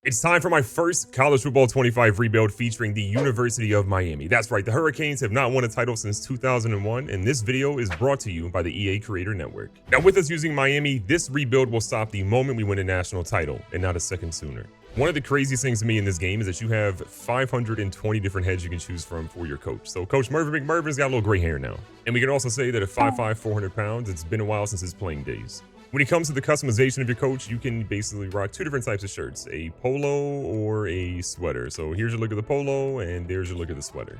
It's time for my first College Football 25 rebuild featuring the University of Miami. That's right, the Hurricanes have not won a title since 2001, and this video is brought to you by the EA Creator Network. Now, with us using Miami, this rebuild will stop the moment we win a national title, and not a second sooner. One of the craziest things to me in this game is that you have 520 different heads you can choose from for your coach. So Coach Mervin McMurvin's got a little gray hair now. And we can also say that at 5'5", 400 pounds, it's been a while since his playing days. When it comes to the customization of your coach, you can basically rock two different types of shirts, a polo or a sweater. So here's your look at the polo and there's your look at the sweater.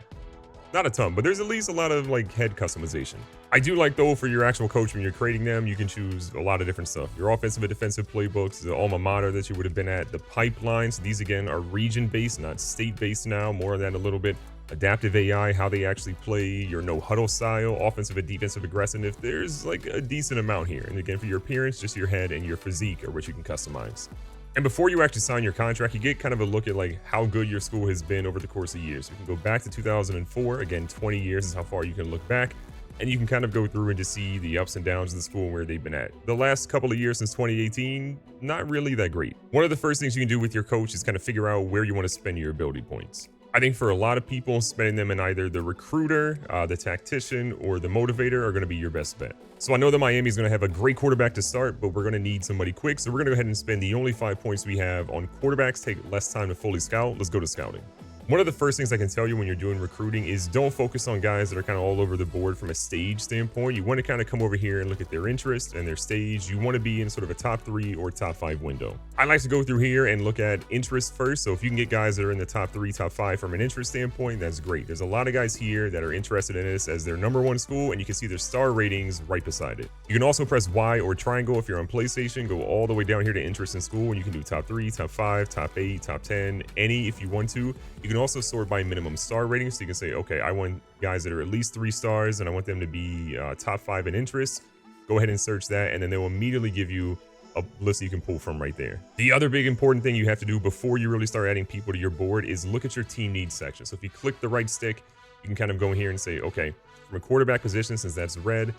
Not a ton, but there's at least a lot of like head customization. I do like though for your actual coach when you're creating them, you can choose a lot of different stuff. Your offensive and defensive playbooks, the alma mater that you would have been at, the pipelines. These again are region-based, not state-based now, more on that a little bit. Adaptive AI, how they actually play, your no huddle style, offensive and defensive aggressiveness. There's like a decent amount here. And again, for your appearance, just your head and your physique are what you can customize. And before you actually sign your contract, you get kind of a look at like how good your school has been over the course of years. You can go back to 2004, again, 20 years is how far you can look back. And you can kind of go through and just see the ups and downs of the school and where they've been at. The last couple of years since 2018, not really that great. One of the first things you can do with your coach is kind of figure out where you want to spend your ability points. I think for a lot of people, spending them in either the recruiter, the tactician, or the motivator are going to be your best bet. So I know that Miami is going to have a great quarterback to start, but we're going to need somebody quick. So we're going to go ahead and spend the only 5 points we have on quarterbacks, take less time to fully scout. Let's go to scouting. One of the first things I can tell you when you're doing recruiting is don't focus on guys that are kind of all over the board from a stage standpoint. You want to kind of come over here and look at their interest and their stage. You want to be in sort of a top 3 or top 5 window. I like to go through here and look at interest first. So if you can get guys that are in the top 3, top 5 from an interest standpoint, that's great. There's a lot of guys here that are interested in this as their #1 school, and you can see their star ratings right beside it. You can also press Y or triangle if you're on PlayStation, go all the way down here to interest in school, and you can do top 3, top 5, top 8, top 10, any if you want to. You can also sort by minimum star rating, so you can say, okay, I want guys that are at least 3 stars and I want them to be top 5 in interest. Go ahead and search that, and then they will immediately give you a list you can pull from right there. The other big important thing you have to do before you really start adding people to your board is look at your team needs section. So if you click the right stick, you can kind of go in here and say, okay, from a quarterback position, since that's red,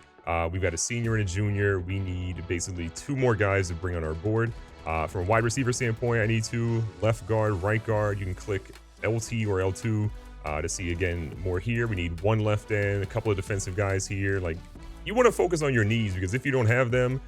we've got a senior and a junior. We need basically 2 more guys to bring on our board. From a wide receiver standpoint, I need 2, left guard, right guard. You can click LT or L2 to see again more here. We need 1 left end, a couple of defensive guys here. Like, you want to focus on your needs, because if you don't have them,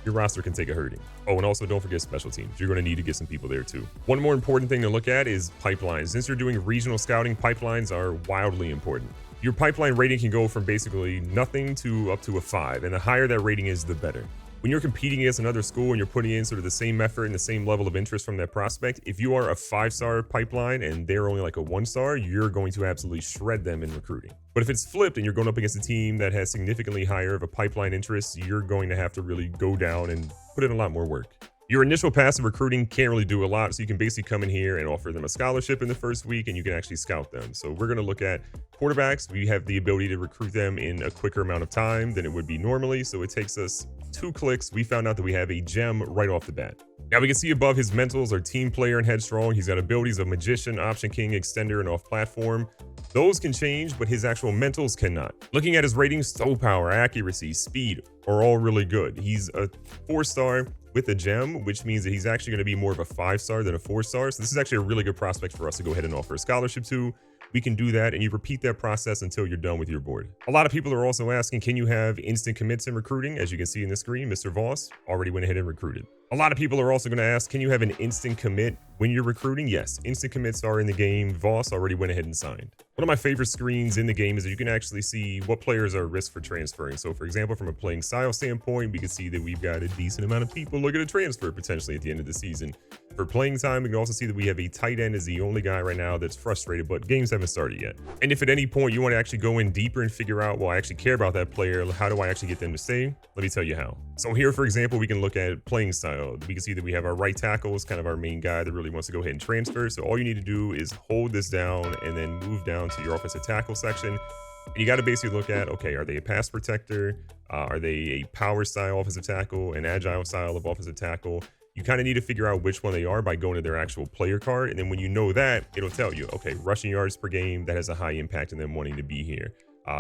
your roster can take a hurting. Oh, and also don't forget special teams. You're going to need to get some people there too. One more important thing to look at is pipelines. Since you're doing regional scouting, pipelines are wildly important. Your pipeline rating can go from basically nothing to up to a 5, and the higher that rating is, the better. When you're competing against another school and you're putting in sort of the same effort and the same level of interest from that prospect, if you are a 5-star pipeline and they're only like a 1-star, you're going to absolutely shred them in recruiting. But if it's flipped and you're going up against a team that has significantly higher of a pipeline interest, you're going to have to really go down and put in a lot more work. Your initial pass of recruiting can't really do a lot, so you can basically come in here and offer them a scholarship in the first week, and you can actually scout them. So we're going to look at quarterbacks. We have the ability to recruit them in a quicker amount of time than it would be normally, so it takes us 2 clicks. We found out that we have a gem right off the bat. Now we can see above his mentals are team player and headstrong. He's got abilities of magician, option king, extender, and off platform. Those can change, but his actual mentals cannot. Looking at his ratings, throw power, accuracy, speed are all really good. He's a 4-star with a gem, which means that he's actually going to be more of a 5-star than a 4-star. So this is actually a really good prospect for us to go ahead and offer a scholarship to. We can do that, and you repeat that process until you're done with your board. A lot of people are also asking, can you have instant commits in recruiting? As you can see in the screen, Mr. Voss already went ahead and recruited. A lot of people are also going to ask, can you have an instant commit when you're recruiting? Yes, instant commits are in the game. Voss already went ahead and signed. One of my favorite screens in the game is that you can actually see what players are at risk for transferring. So for example, from a playing style standpoint, we can see that we've got a decent amount of people looking to transfer potentially at the end of the season. For playing time, we can also see that we have a tight end as the only guy right now that's frustrated, but games haven't started yet. And if at any point you want to actually go in deeper and figure out, well, I actually care about that player, how do I actually get them to stay? Let me tell you how. So here, for example, we can look at playing style. We can see that we have our right tackle is kind of our main guy that really wants to go ahead and transfer. So all you need to do is hold this down and then move down to your offensive tackle section. And you got to basically look at, okay, are they a pass protector? Are they a power style offensive tackle, an agile style of offensive tackle? You kind of need to figure out which one they are by going to their actual player card. And then when you know that, it'll tell you, okay, rushing yards per game, that has a high impact in them wanting to be here.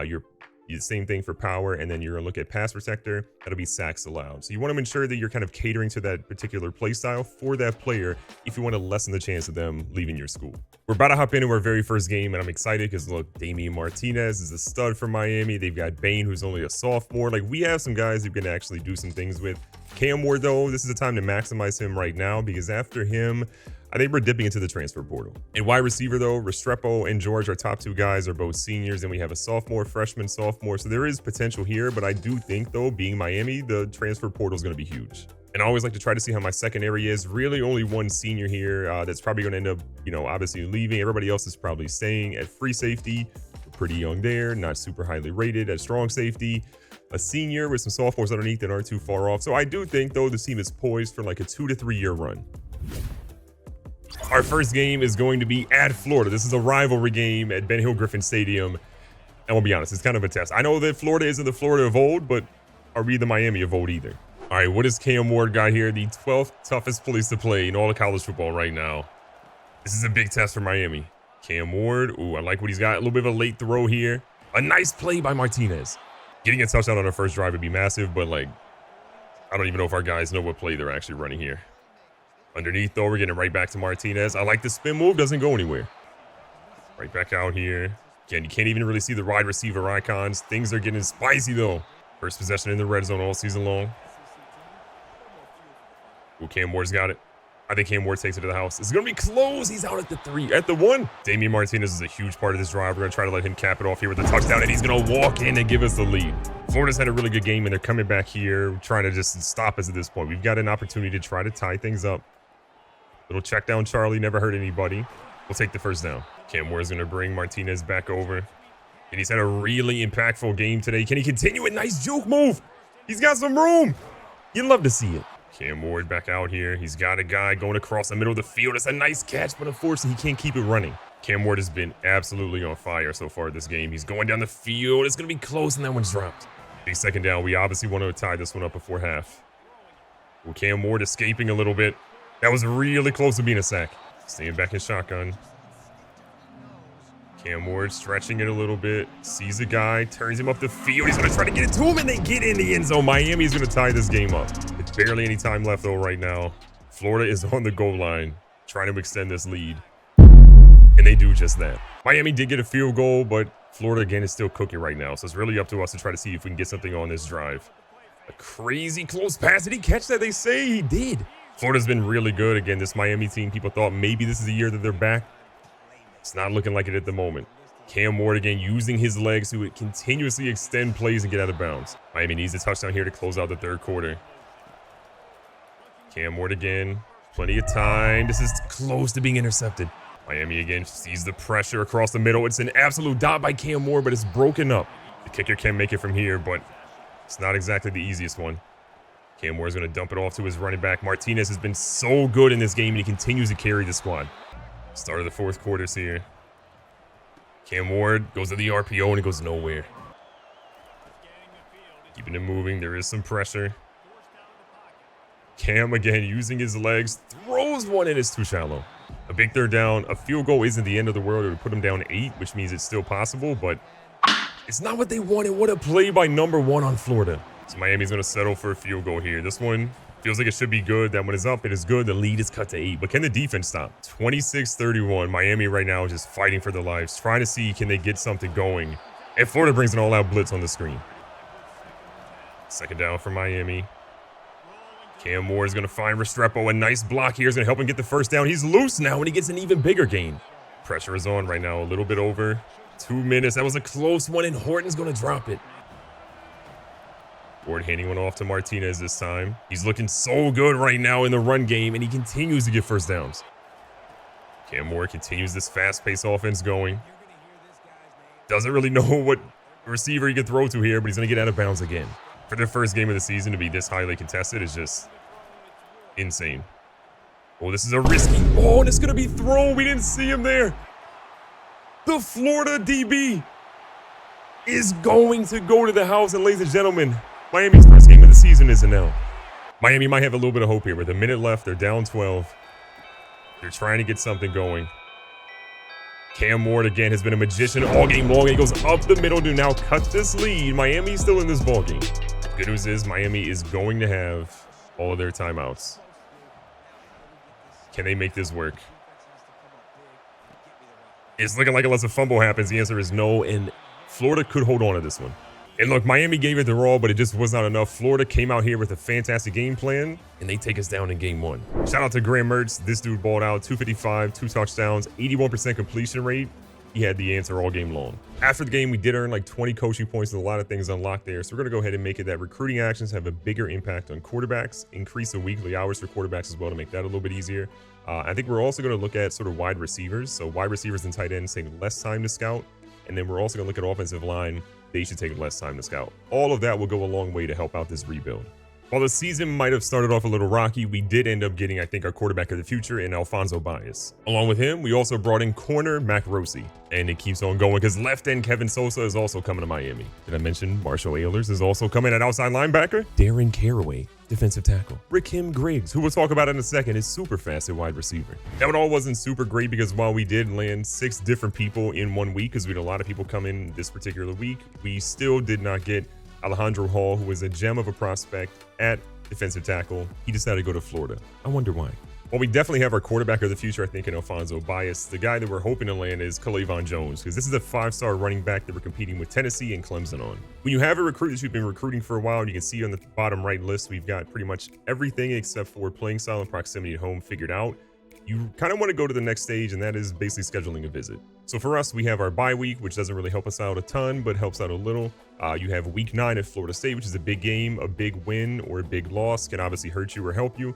Your The same thing for power, and then you're gonna look at pass protector. That'll be sacks allowed. So you want to ensure that you're kind of catering to that particular play style for that player if you want to lessen the chance of them leaving your school. We're about to hop into our very first game, and I'm excited because look, Damian Martinez is a stud for Miami. They've got Bain, who's only a sophomore. Like, we have some guys who can actually do some things with. Cam Ward, though, this is the time to maximize him right now, because after him, I think we're dipping into the transfer portal. In wide receiver, though, Restrepo and George, our top two guys, are both seniors, and we have a sophomore, freshman, sophomore. So there is potential here, but I do think, though, being Miami, the transfer portal is going to be huge. And I always like to try to see how my secondary is. Really only one senior here that's probably going to end up, obviously leaving. Everybody else is probably staying. At free safety, we're pretty young there, not super highly rated. At strong safety, a senior with some sophomores underneath that aren't too far off. So I do think, though, this team is poised for like a 2 to 3 year run. Our first game is going to be at Florida. This is a rivalry game at Ben Hill Griffin Stadium. And we'll be honest, it's kind of a test. I know that Florida isn't the Florida of old, but are we the Miami of old either? All right, what does Cam Ward got here? The 12th toughest place to play in all of college football right now. This is a big test for Miami. Cam Ward, ooh, I like what he's got. A little bit of a late throw here. A nice play by Martinez. Getting a touchdown on our first drive would be massive, but like, I don't even know if our guys know what play they're actually running here. Underneath, though, we're getting right back to Martinez. I like the spin move. Doesn't go anywhere. Right back out here. Again, you can't even really see the wide receiver icons. Things are getting spicy, though. First possession in the red zone all season long. Ooh, Cam Ward's got it. I think Cam Ward takes it to the house. It's going to be close. He's out at the 3. At the 1. Damian Martinez is a huge part of this drive. We're going to try to let him cap it off here with a touchdown, and he's going to walk in and give us the lead. Florida's had a really good game, and they're coming back here trying to just stop us at this point. We've got an opportunity to try to tie things up. Little check down Charlie, never hurt anybody. We'll take the first down. Cam Ward's going to bring Martinez back over. And he's had a really impactful game today. Can he continue it? Nice juke move. He's got some room. You'd love to see it. Cam Ward back out here. He's got a guy going across the middle of the field. It's a nice catch, but unfortunately, he can't keep it running. Cam Ward has been absolutely on fire so far this game. He's going down the field. It's going to be close, and that one's dropped. Big second down. We obviously want to tie this one up before half. Well, Cam Ward escaping a little bit. That was really close to being a sack. Staying back in shotgun. Cam Ward stretching it a little bit. Sees a guy, turns him up the field. He's going to try to get it to him, and they get in the end zone. Miami is going to tie this game up. It's barely any time left, though, right now. Florida is on the goal line, trying to extend this lead. And they do just that. Miami did get a field goal, but Florida, again, is still cooking right now. So it's really up to us to try to see if we can get something on this drive. A crazy close pass. Did he catch that? They say he did. Florida's been really good. Again, this Miami team, people thought maybe this is the year that they're back. It's not looking like it at the moment. Cam Ward, again, using his legs to continuously extend plays and get out of bounds. Miami needs a touchdown here to close out the third quarter. Cam Ward again. Plenty of time. This is close to being intercepted. Miami again sees the pressure across the middle. It's an absolute dot by Cam Ward, but it's broken up. The kicker can make it from here, but it's not exactly the easiest one. Cam Ward's going to dump it off to his running back. Martinez has been so good in this game, and he continues to carry the squad. Start of the fourth quarter's here. Cam Ward goes to the RPO, and it goes nowhere. Keeping it moving. There is some pressure. Cam, again, using his legs, throws one, and it's too shallow. A big third down. A field goal isn't the end of the world. It would put him down 8, which means it's still possible, but it's not what they wanted. What a play by number 1 on Florida. So Miami's going to settle for a field goal here. This one feels like it should be good. That one is up. It is good. The lead is cut to 8. But can the defense stop? 26-31. Miami right now is just fighting for their lives, trying to see can they get something going. And Florida brings an all-out blitz on the screen. Second down for Miami. Cam Ward is going to find Restrepo. A nice block here is going to help him get the first down. He's loose now, and he gets an even bigger gain. Pressure is on right now. A little bit over 2 minutes. That was a close one, and Horton's going to drop it. Ward handing one off to Martinez this time. He's looking so good right now in the run game, and he continues to get first downs. Cam Ward continues this fast-paced offense going. Doesn't really know what receiver he could throw to here, but he's going to get out of bounds again. For the first game of the season to be this highly contested is just insane. Oh, this is a risky. Oh, and it's going to be thrown. We didn't see him there. The Florida DB is going to go to the house, and ladies and gentlemen, Miami's first game of the season is now. Miami might have a little bit of hope here. With a minute left, they're down 12. They're trying to get something going. Cam Ward again has been a magician all game long. He goes up the middle to now cut this lead. Miami's still in this ball game. Good news is Miami is going to have all of their timeouts. Can they make this work? It's looking like unless a fumble happens, the answer is no, and Florida could hold on to this one. And look, Miami gave it their all, but it just was not enough. Florida came out here with a fantastic game plan, and they take us down in game one. Shout out to Graham Mertz. This dude balled out, 255, 2 touchdowns, 81% completion rate. He had the answer all game long. After the game, we did earn like 20 coaching points and a lot of things unlocked there. So we're going to go ahead and make it that recruiting actions have a bigger impact on quarterbacks, increase the weekly hours for quarterbacks as well to make that a little bit easier. I think we're also going to look at sort of wide receivers. So wide receivers and tight ends take less time to scout. And then we're also going to look at offensive line. They should take less time to scout. All of that will go a long way to help out this rebuild. While the season might have started off a little rocky, we did end up getting, I think, our quarterback of the future in Alfonso Bias. Along with him, we also brought in corner Mac Rossi. And it keeps on going because left end Kevin Sosa is also coming to Miami. Did I mention Marshall Ehlers is also coming at outside linebacker? Darren Caraway, defensive tackle. Rakim Griggs, who we'll talk about in a second, is super fast at wide receiver. Now, it all wasn't super great because while we did land 6 different people in 1 week, because we had a lot of people come in this particular week, we still did not get Alejandro Hall, who was a gem of a prospect at defensive tackle. He decided to go to Florida. I wonder why. Well, we definitely have our quarterback of the future, I think, in Alfonso Bias. The guy that we're hoping to land is K'Lavon Jones, because this is a 5-star running back that we're competing with Tennessee and Clemson on. When you have a recruit that you've been recruiting for a while, and you can see on the bottom right list, we've got pretty much everything except for playing style and proximity at home figured out. You kind of want to go to the next stage, and that is basically scheduling a visit. So for us, we have our bye week, which doesn't really help us out a ton, but helps out a little. You have week 9 at Florida State, which is a big game. A big win or a big loss can obviously hurt you or help you.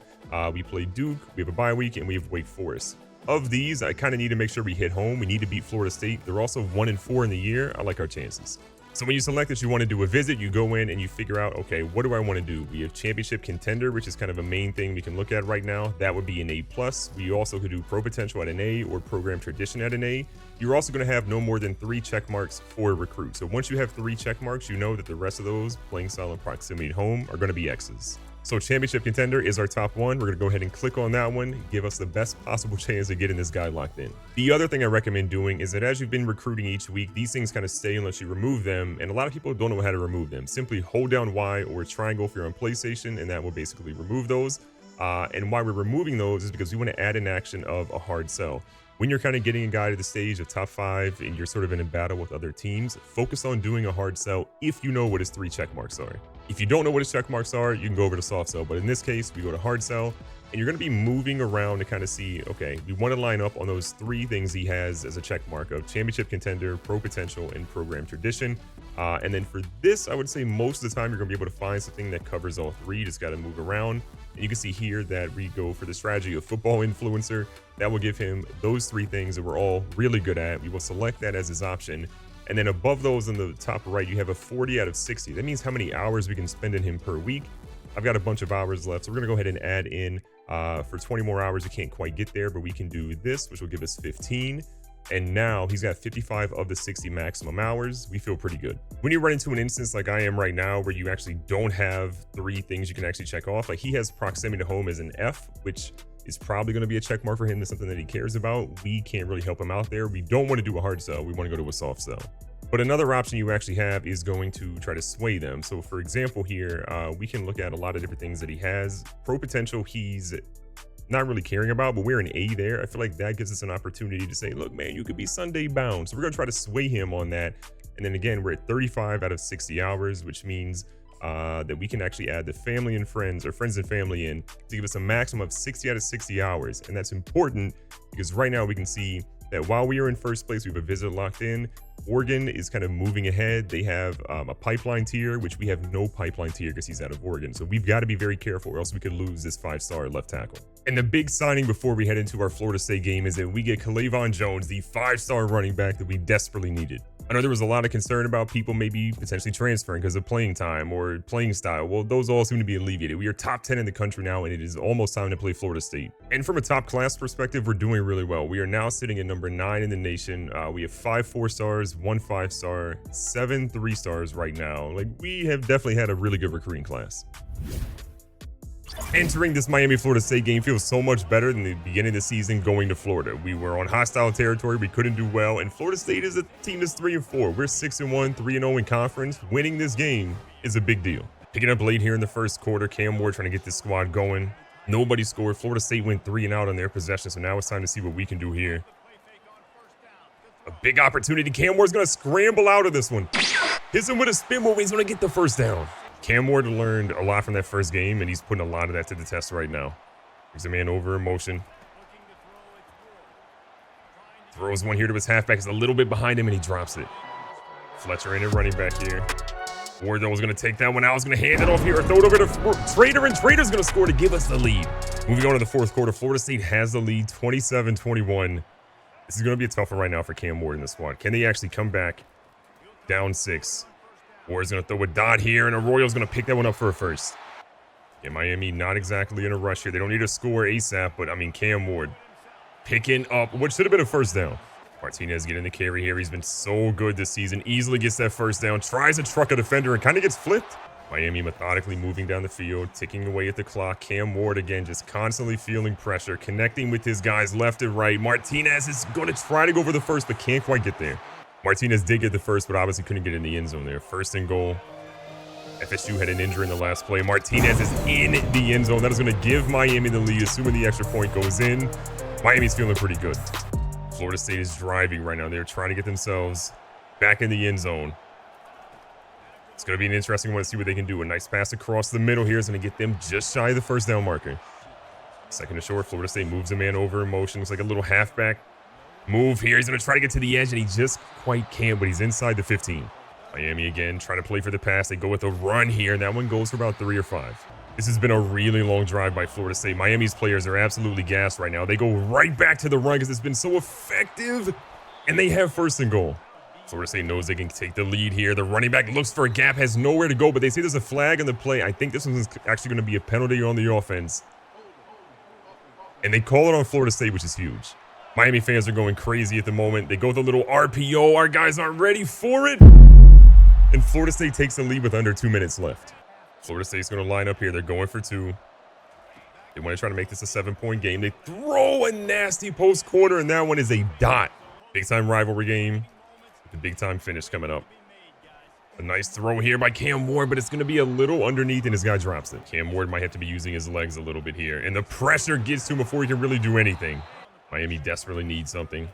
We play Duke, we have a bye week, and we have Wake Forest. Of these, I kind of need to make sure we hit home. We need to beat Florida State. They're also 1-4 in the year. I like our chances. So when you select that you want to do a visit, you go in and you figure out, okay, what do I want to do? We have championship contender, which is kind of a main thing we can look at right now. That would be an A+. We also could do pro potential at an A or program tradition at an A. You're also going to have no more than 3 check marks for a recruit. So once you have 3 check marks, you know that the rest of those, playing style and proximity at home, are going to be X's. So championship contender is our top one. We're going to go ahead and click on that one, give us the best possible chance of getting this guy locked in. The other thing I recommend doing is that as you've been recruiting each week, these things kind of stay unless you remove them. And a lot of people don't know how to remove them. Simply hold down Y or triangle if you're on PlayStation, and that will basically remove those. And why we're removing those is because we want to add an action of a hard sell. When you're kind of getting a guy to the stage of top 5 and you're sort of in a battle with other teams, focus on doing a hard sell if you know what his 3 check marks are. If you don't know what his check marks are, you can go over to soft sell. But in this case, we go to hard sell, and you're going to be moving around to kind of see, okay, we want to line up on those 3 things he has as a check mark of championship contender, pro potential, and program tradition. And then for this, I would say most of the time you're going to be able to find something that covers all 3. You just got to move around. And you can see here that we go for the strategy of football influencer. That will give him those 3 things that we're all really good at. We will select that as his option. And then above those in the top right, you have a 40 out of 60. That means how many hours we can spend in him per week. I've got a bunch of hours left, so we're going to go ahead and add in for 20 more hours. You can't quite get there, but we can do this, which will give us 15. And now he's got 55 of the 60 maximum hours. We feel pretty good. When you run into an instance like I am right now, where you actually don't have 3 things you can actually check off, like he has proximity to home as an F, which is probably going to be a check mark for him. That's something that he cares about. We can't really help him out there. We don't want to do a hard sell. We want to go to a soft sell. But another option you actually have is going to try to sway them. So for example here, we can look at a lot of different things that he has. Pro potential, he's not really caring about, but we're an A there. I feel like that gives us an opportunity to say, look, man, you could be Sunday bound. So we're going to try to sway him on that. And then again, we're at 35 out of 60 hours, which means that we can actually add the family and friends, or friends and family in, to give us a maximum of 60 out of 60 hours. And that's important because right now we can see that while we are in first place, we have a visitor locked in. Oregon is kind of moving ahead. They have a pipeline tier, which we have no pipeline tier because he's out of Oregon. So we've got to be very careful or else we could lose this 5-star left tackle. And the big signing before we head into our Florida State game is that we get K'Lavon Jones, the 5-star running back that we desperately needed. I know there was a lot of concern about people maybe potentially transferring because of playing time or playing style. Well, those all seem to be alleviated. We are top 10 in the country now, and it is almost time to play Florida State. And from a top class perspective, we're doing really well. We are now sitting at number 9 in the nation. We have 5 4-stars, 1 5-star, 7 3-stars right now. Like, we have definitely had a really good recruiting class. Entering this Miami-Florida State game feels so much better than the beginning of the season going to Florida. We were on hostile territory. We couldn't do well. And Florida State is a team that's 3-4. We're 6-1, 3-0 in conference. Winning this game is a big deal. Picking up late here in the first quarter. Cam Ward trying to get this squad going. Nobody scored. Florida State went 3 and out on their possession. So now it's time to see what we can do here. A big opportunity. Cam Ward's going to scramble out of this one. Hits him with a spin move. He's going to get the first down. Cam Ward learned a lot from that first game, and he's putting a lot of that to the test right now. He's a man over in motion. Throws one here to his halfback. He's a little bit behind him, and he drops it. Fletcher in at running back here. Ward, though, is going to take that one out. He's going to hand it off here or throw it over to Trader, and Trader's going to score to give us the lead. Moving on to the fourth quarter, Florida State has the lead, 27-21. This is going to be a tough one right now for Cam Ward in the squad. Can they actually come back down 6? Ward's going to throw a dot here, and Arroyo's going to pick that one up for a first. Yeah, Miami not exactly in a rush here. They don't need to score ASAP, but, I mean, Cam Ward picking up what should have been a first down. Martinez getting the carry here. He's been so good this season. Easily gets that first down. Tries to truck a defender and kind of gets flipped. Miami methodically moving down the field, ticking away at the clock. Cam Ward, again, just constantly feeling pressure, connecting with his guys left and right. Martinez is going to try to go for the first, but can't quite get there. Martinez did get the first, but obviously couldn't get in the end zone there. First and goal. FSU had an injury in the last play. Martinez is in the end zone. That is going to give Miami the lead, assuming the extra point goes in. Miami's feeling pretty good. Florida State is driving right now. They're trying to get themselves back in the end zone. It's going to be an interesting one to see what they can do. A nice pass across the middle here is going to get them just shy of the first down marker. Second to short. Florida State moves a man over in motion. Looks like a little halfback move here. He's going to try to get to the edge, and he just quite can't, but he's inside the 15. Miami again trying to play for the pass. They go with a run here, and that one goes for about 3 or 5. This has been a really long drive by Florida State. Miami's players are absolutely gassed right now. They go right back to the run because it's been so effective, and they have first and goal. Florida State knows they can take the lead here. The running back looks for a gap, has nowhere to go, but they say there's a flag on the play. I think this one's actually going to be a penalty on the offense. And they call it on Florida State, which is huge. Miami fans are going crazy at the moment. They go with a little RPO. Our guys aren't ready for it. And Florida State takes the lead with under 2 minutes left. Florida State's going to line up here. They're going for 2. They want to try to make this a 7-point game. They throw a nasty post corner, and that one is a dot. Big-time rivalry game. The big-time finish coming up. A nice throw here by Cam Ward, but it's going to be a little underneath, and his guy drops it. Cam Ward might have to be using his legs a little bit here. And the pressure gets to him before he can really do anything. Miami desperately needs something.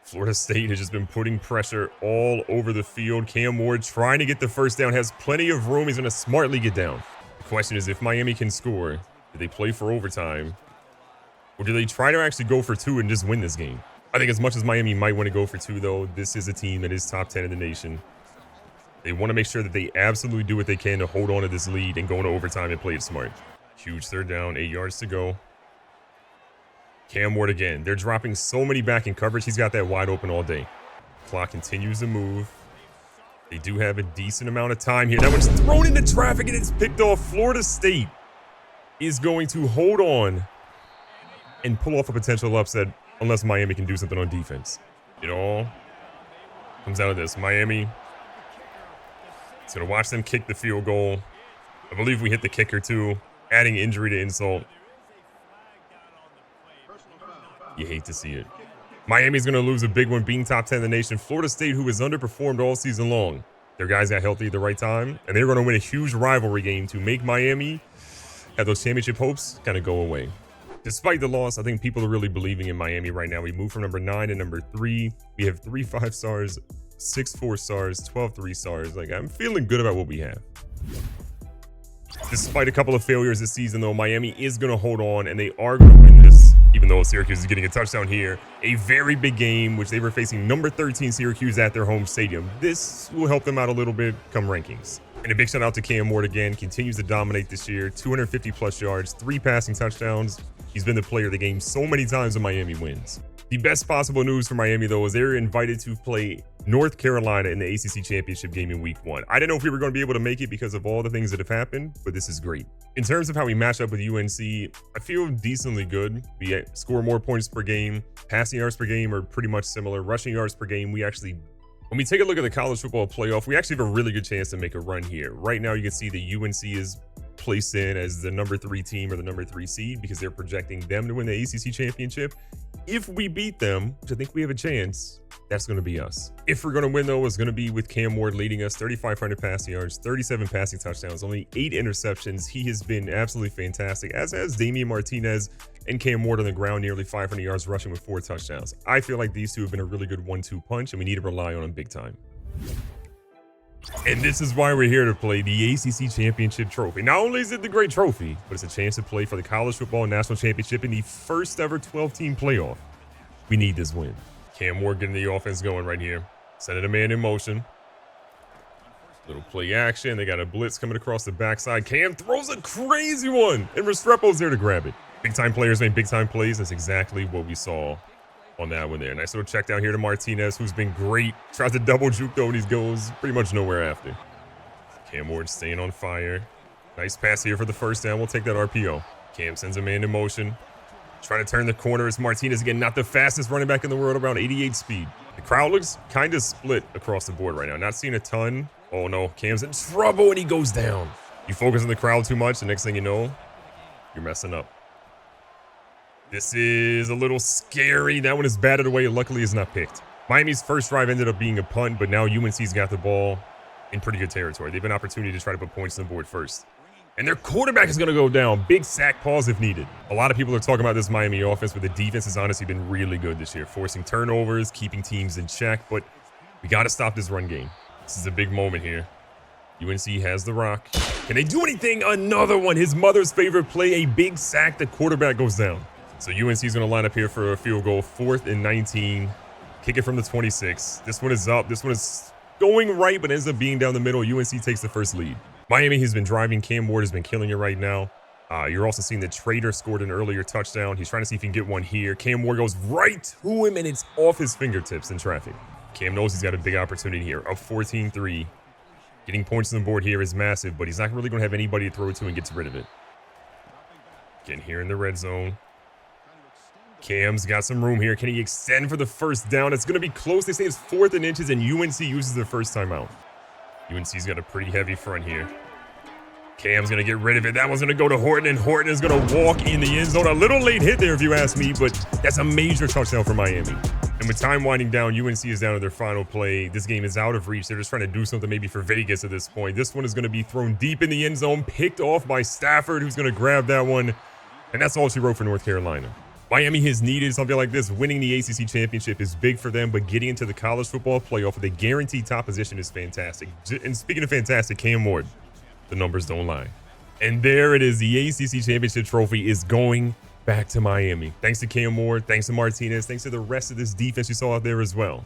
Florida State has just been putting pressure all over the field. Cam Ward trying to get the first down, has plenty of room. He's going to smartly get down. The question is, if Miami can score, do they play for overtime? Or do they try to actually go for 2 and just win this game? I think as much as Miami might want to go for 2, though, this is a team that is top 10 in the nation. They want to make sure that they absolutely do what they can to hold on to this lead and go into overtime and play it smart. Huge third down, 8 yards to go. Cam Ward again. They're dropping so many back in coverage. He's got that wide open all day. Clock continues to move. They do have a decent amount of time here. That one's thrown into traffic and it's picked off. Florida State is going to hold on and pull off a potential upset unless Miami can do something on defense. It all comes out of this. Miami is going to watch them kick the field goal. I believe we hit the kicker too, adding injury to insult. You hate to see it. Miami's going to lose a big one, being top 10 in the nation. Florida State, who has underperformed all season long. Their guys got healthy at the right time, and they're going to win a huge rivalry game to make Miami have those championship hopes kind of go away. Despite the loss, I think people are really believing in Miami right now. We moved from number 9 to number 3. We have 3 5-stars, 6 4-stars, 12 3-stars. Like, I'm feeling good about what we have. Despite a couple of failures this season, though, Miami is going to hold on, and they are going to win this. Even though Syracuse is getting a touchdown here, a very big game, which they were facing number 13 Syracuse at their home stadium. This will help them out a little bit come rankings. And a big shout out to Cam Ward again, continues to dominate this year. 250 plus yards, 3 passing touchdowns. He's been the player of the game so many times when Miami wins. The best possible news for Miami, though, is they're invited to play North Carolina in the ACC Championship game in week 1. I didn't know if we were going to be able to make it because of all the things that have happened, but this is great. In terms of how we match up with UNC, I feel decently good. We score more points per game. Passing yards per game are pretty much similar. Rushing yards per game, when we take a look at the college football playoff, we actually have a really good chance to make a run here. Right now, you can see that UNC is placed in as the number 3 team or the number 3 seed because they're projecting them to win the ACC Championship. If we beat them, which I think we have a chance, that's going to be us. If we're going to win, though, it's going to be with Cam Ward leading us, 3,500 passing yards, 37 passing touchdowns, only 8 interceptions. He has been absolutely fantastic, as has Damian Martinez and Cam Ward on the ground, nearly 500 yards rushing with 4 touchdowns. I feel like these two have been a really good 1-2 punch, and we need to rely on them big time. And this is why we're here to play the ACC Championship trophy. Not only is it the great trophy, but it's a chance to play for the College Football National Championship in the first ever 12-team playoff. We need this win. Cam Ward getting the offense going right here. Sending a man in motion. Little play action. They got a blitz coming across the backside. Cam throws a crazy one, and Restrepo's there to grab it. Big-time players make big-time plays. That's exactly what we saw on that one there. Nice little check down here to Martinez, who's been great. Tries to double juke, though, and he goes pretty much nowhere after. Cam Ward staying on fire. Nice pass here for the first down. We'll take that RPO. Cam sends a man in motion. Trying to turn the corner. It's Martinez again, not the fastest running back in the world, around 88 speed. The crowd looks kind of split across the board right now. Not seeing a ton. Oh, no. Cam's in trouble, and he goes down. You focus on the crowd too much, the next thing you know, you're messing up. This is a little scary. That one is batted away. Luckily, it's not picked. Miami's first drive ended up being a punt, but now UNC's got the ball in pretty good territory. They have an opportunity to try to put points on the board first. And their quarterback is going to go down. Big sack pause if needed. A lot of people are talking about this Miami offense, but the defense has honestly been really good this year, forcing turnovers, keeping teams in check. But we got to stop this run game. This is a big moment here. UNC has the rock. Can they do anything? Another one. His mother's favorite play, a big sack. The quarterback goes down. So UNC is going to line up here for a field goal, 4th and 19. Kick it from the 26. This one is up. This one is going right, but ends up being down the middle. UNC takes the first lead. Miami has been driving. Cam Ward has been killing it right now. You're also seeing that Trader scored an earlier touchdown. He's trying to see if he can get one here. Cam Ward goes right to him, and it's off his fingertips in traffic. Cam knows he's got a big opportunity here. Up 14-3. Getting points on the board here is massive, but he's not really going to have anybody to throw it to and gets rid of it. Getting here in the red zone. Cam's got some room here. Can he extend for the first down? It's going to be close. They say it's 4th and inches, and UNC uses their first timeout. UNC's got a pretty heavy front here. Cam's going to get rid of it. That one's going to go to Horton, and Horton is going to walk in the end zone. A little late hit there, if you ask me, but that's a major touchdown for Miami. And with time winding down, UNC is down to their final play. This game is out of reach. They're just trying to do something maybe for Vegas at this point. This one is going to be thrown deep in the end zone, picked off by Stafford, who's going to grab that one. And that's all she wrote for North Carolina. Miami has needed something like this. Winning the ACC Championship is big for them, but getting into the college football playoff with a guaranteed top position is fantastic. And speaking of fantastic, Cam Ward, the numbers don't lie. And there it is. The ACC Championship trophy is going back to Miami. Thanks to Cam Ward, thanks to Martinez, thanks to the rest of this defense you saw out there as well.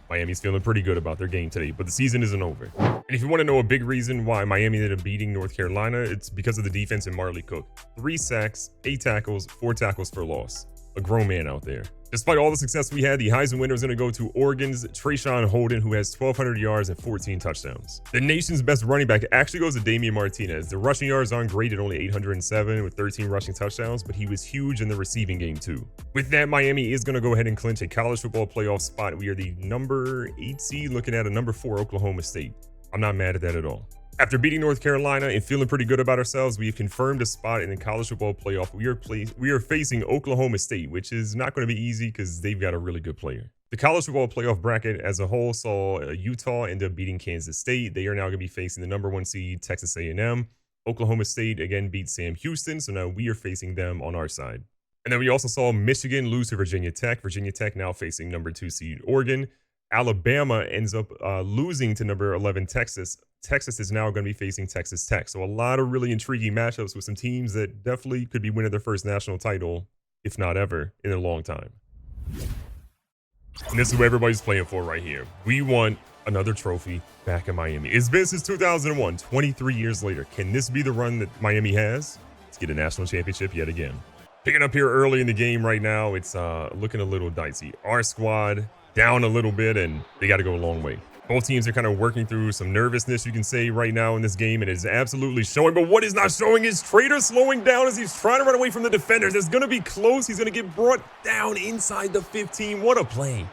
Miami's feeling pretty good about their game today, but the season isn't over. And if you want to know a big reason why Miami ended up beating North Carolina, it's because of the defense and Marley Cook. 3 sacks, 8 tackles, 4 tackles for loss. A grown man out there. Despite all the success we had, the Heisman winner is going to go to Oregon's Trayshawn Holden, who has 1,200 yards and 14 touchdowns. The nation's best running back actually goes to Damian Martinez. The rushing yards aren't great at only 807 with 13 rushing touchdowns, but he was huge in the receiving game too. With that, Miami is going to go ahead and clinch a college football playoff spot. We are the number 8 seed looking at a number 4 Oklahoma State. I'm not mad at that at all. After beating North Carolina and feeling pretty good about ourselves, we have confirmed a spot in the college football playoff. We are facing Oklahoma State, which is not going to be easy because they've got a really good player. The college football playoff bracket as a whole saw Utah end up beating Kansas State. They are now going to be facing the number 1 seed, Texas A&M. Oklahoma State again beat Sam Houston, so now we are facing them on our side. And then we also saw Michigan lose to Virginia Tech. Virginia Tech now facing number 2 seed Oregon. Alabama ends up losing to number 11 Texas. Texas is now going to be facing Texas Tech. So a lot of really intriguing matchups with some teams that definitely could be winning their first national title, if not ever, in a long time. And this is what everybody's playing for right here. We want another trophy back in Miami. It's been since 2001, 23 years later. Can this be the run that Miami has to get a national championship yet again? Picking up here early in the game right now, it's looking a little dicey. Our squad down a little bit, and they got to go a long way. Both teams are kind of working through some nervousness, you can say, right now in this game, and it is absolutely showing. But what is not showing is Trader slowing down as he's trying to run away from the defenders. It's going to be close. He's going to get brought down inside the 15. What a play.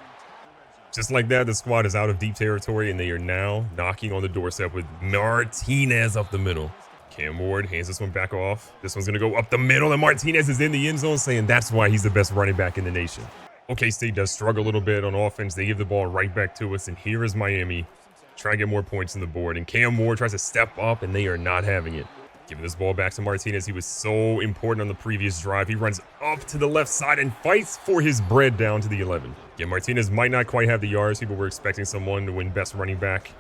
Just like that, the squad is out of deep territory, and they are now knocking on the doorstep with Martinez up the middle. Cam Ward hands this one back off. This one's going to go up the middle, and Martinez is in the end zone saying that's why he's the best running back in the nation. OK State does struggle a little bit on offense. They give the ball right back to us, and here is Miami trying to get more points on the board. And Cam Ward tries to step up, and they are not having it. Giving this ball back to Martinez. He was so important on the previous drive. He runs up to the left side and fights for his bread down to the 11. Yeah, Martinez might not quite have the yards. People were expecting someone to win best running back.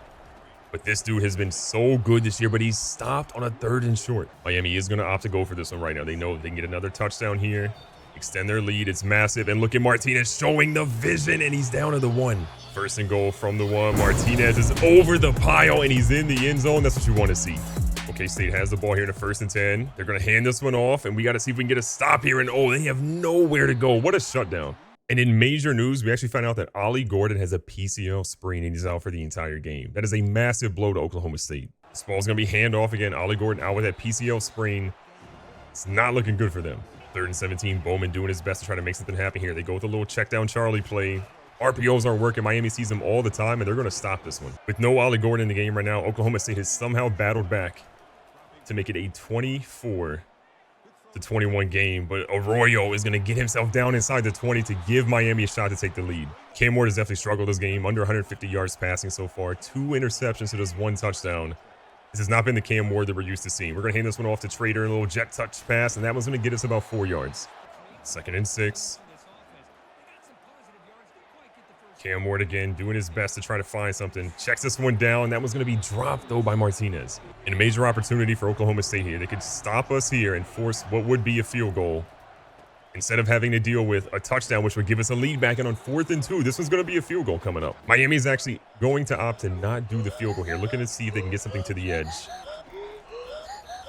But this dude has been so good this year, but he's stopped on a 3rd and short. Miami is going to opt to go for this one right now. They know they can get another touchdown here, extend their lead. It's massive. And look at Martinez showing the vision, and he's down to the 1. 1st and goal from the 1. Martinez is over the pile, and he's in the end zone. That's what you want to see. OK State has the ball here in the 1st and 10. They're going to hand this one off, and we got to see if we can get a stop here. And oh, they have nowhere to go. What a shutdown. And in major news, we actually found out that Ollie Gordon has a PCL sprain and he's out for the entire game. That is a massive blow to Oklahoma State. This ball's going to be handoff again. Ollie Gordon out with that PCL sprain. It's not looking good for them. 3rd and 17. Bowman doing his best to try to make something happen here. They go with a little check down Charlie play. RPOs aren't working. Miami sees them all the time, and they're going to stop this one. With no Ollie Gordon in the game right now, Oklahoma State has somehow battled back to make it a 24-21 game, but Arroyo is going to get himself down inside the 20 to give Miami a shot to take the lead. Cam Ward has definitely struggled this game, under 150 yards passing so far, 2 interceptions to just 1 touchdown. This has not been the Cam Ward that we're used to seeing. We're going to hand this one off to Trader, a little jet touch pass, and that one's going to get us about 4 yards. 2nd and 6. Cam Ward again doing his best to try to find something. Checks this one down. That one's going to be dropped, though, by Martinez. And a major opportunity for Oklahoma State here. They could stop us here and force what would be a field goal instead of having to deal with a touchdown, which would give us a lead back in on 4th and 2. This one's going to be a field goal coming up. Miami is actually going to opt to not do the field goal here, looking to see if they can get something to the edge.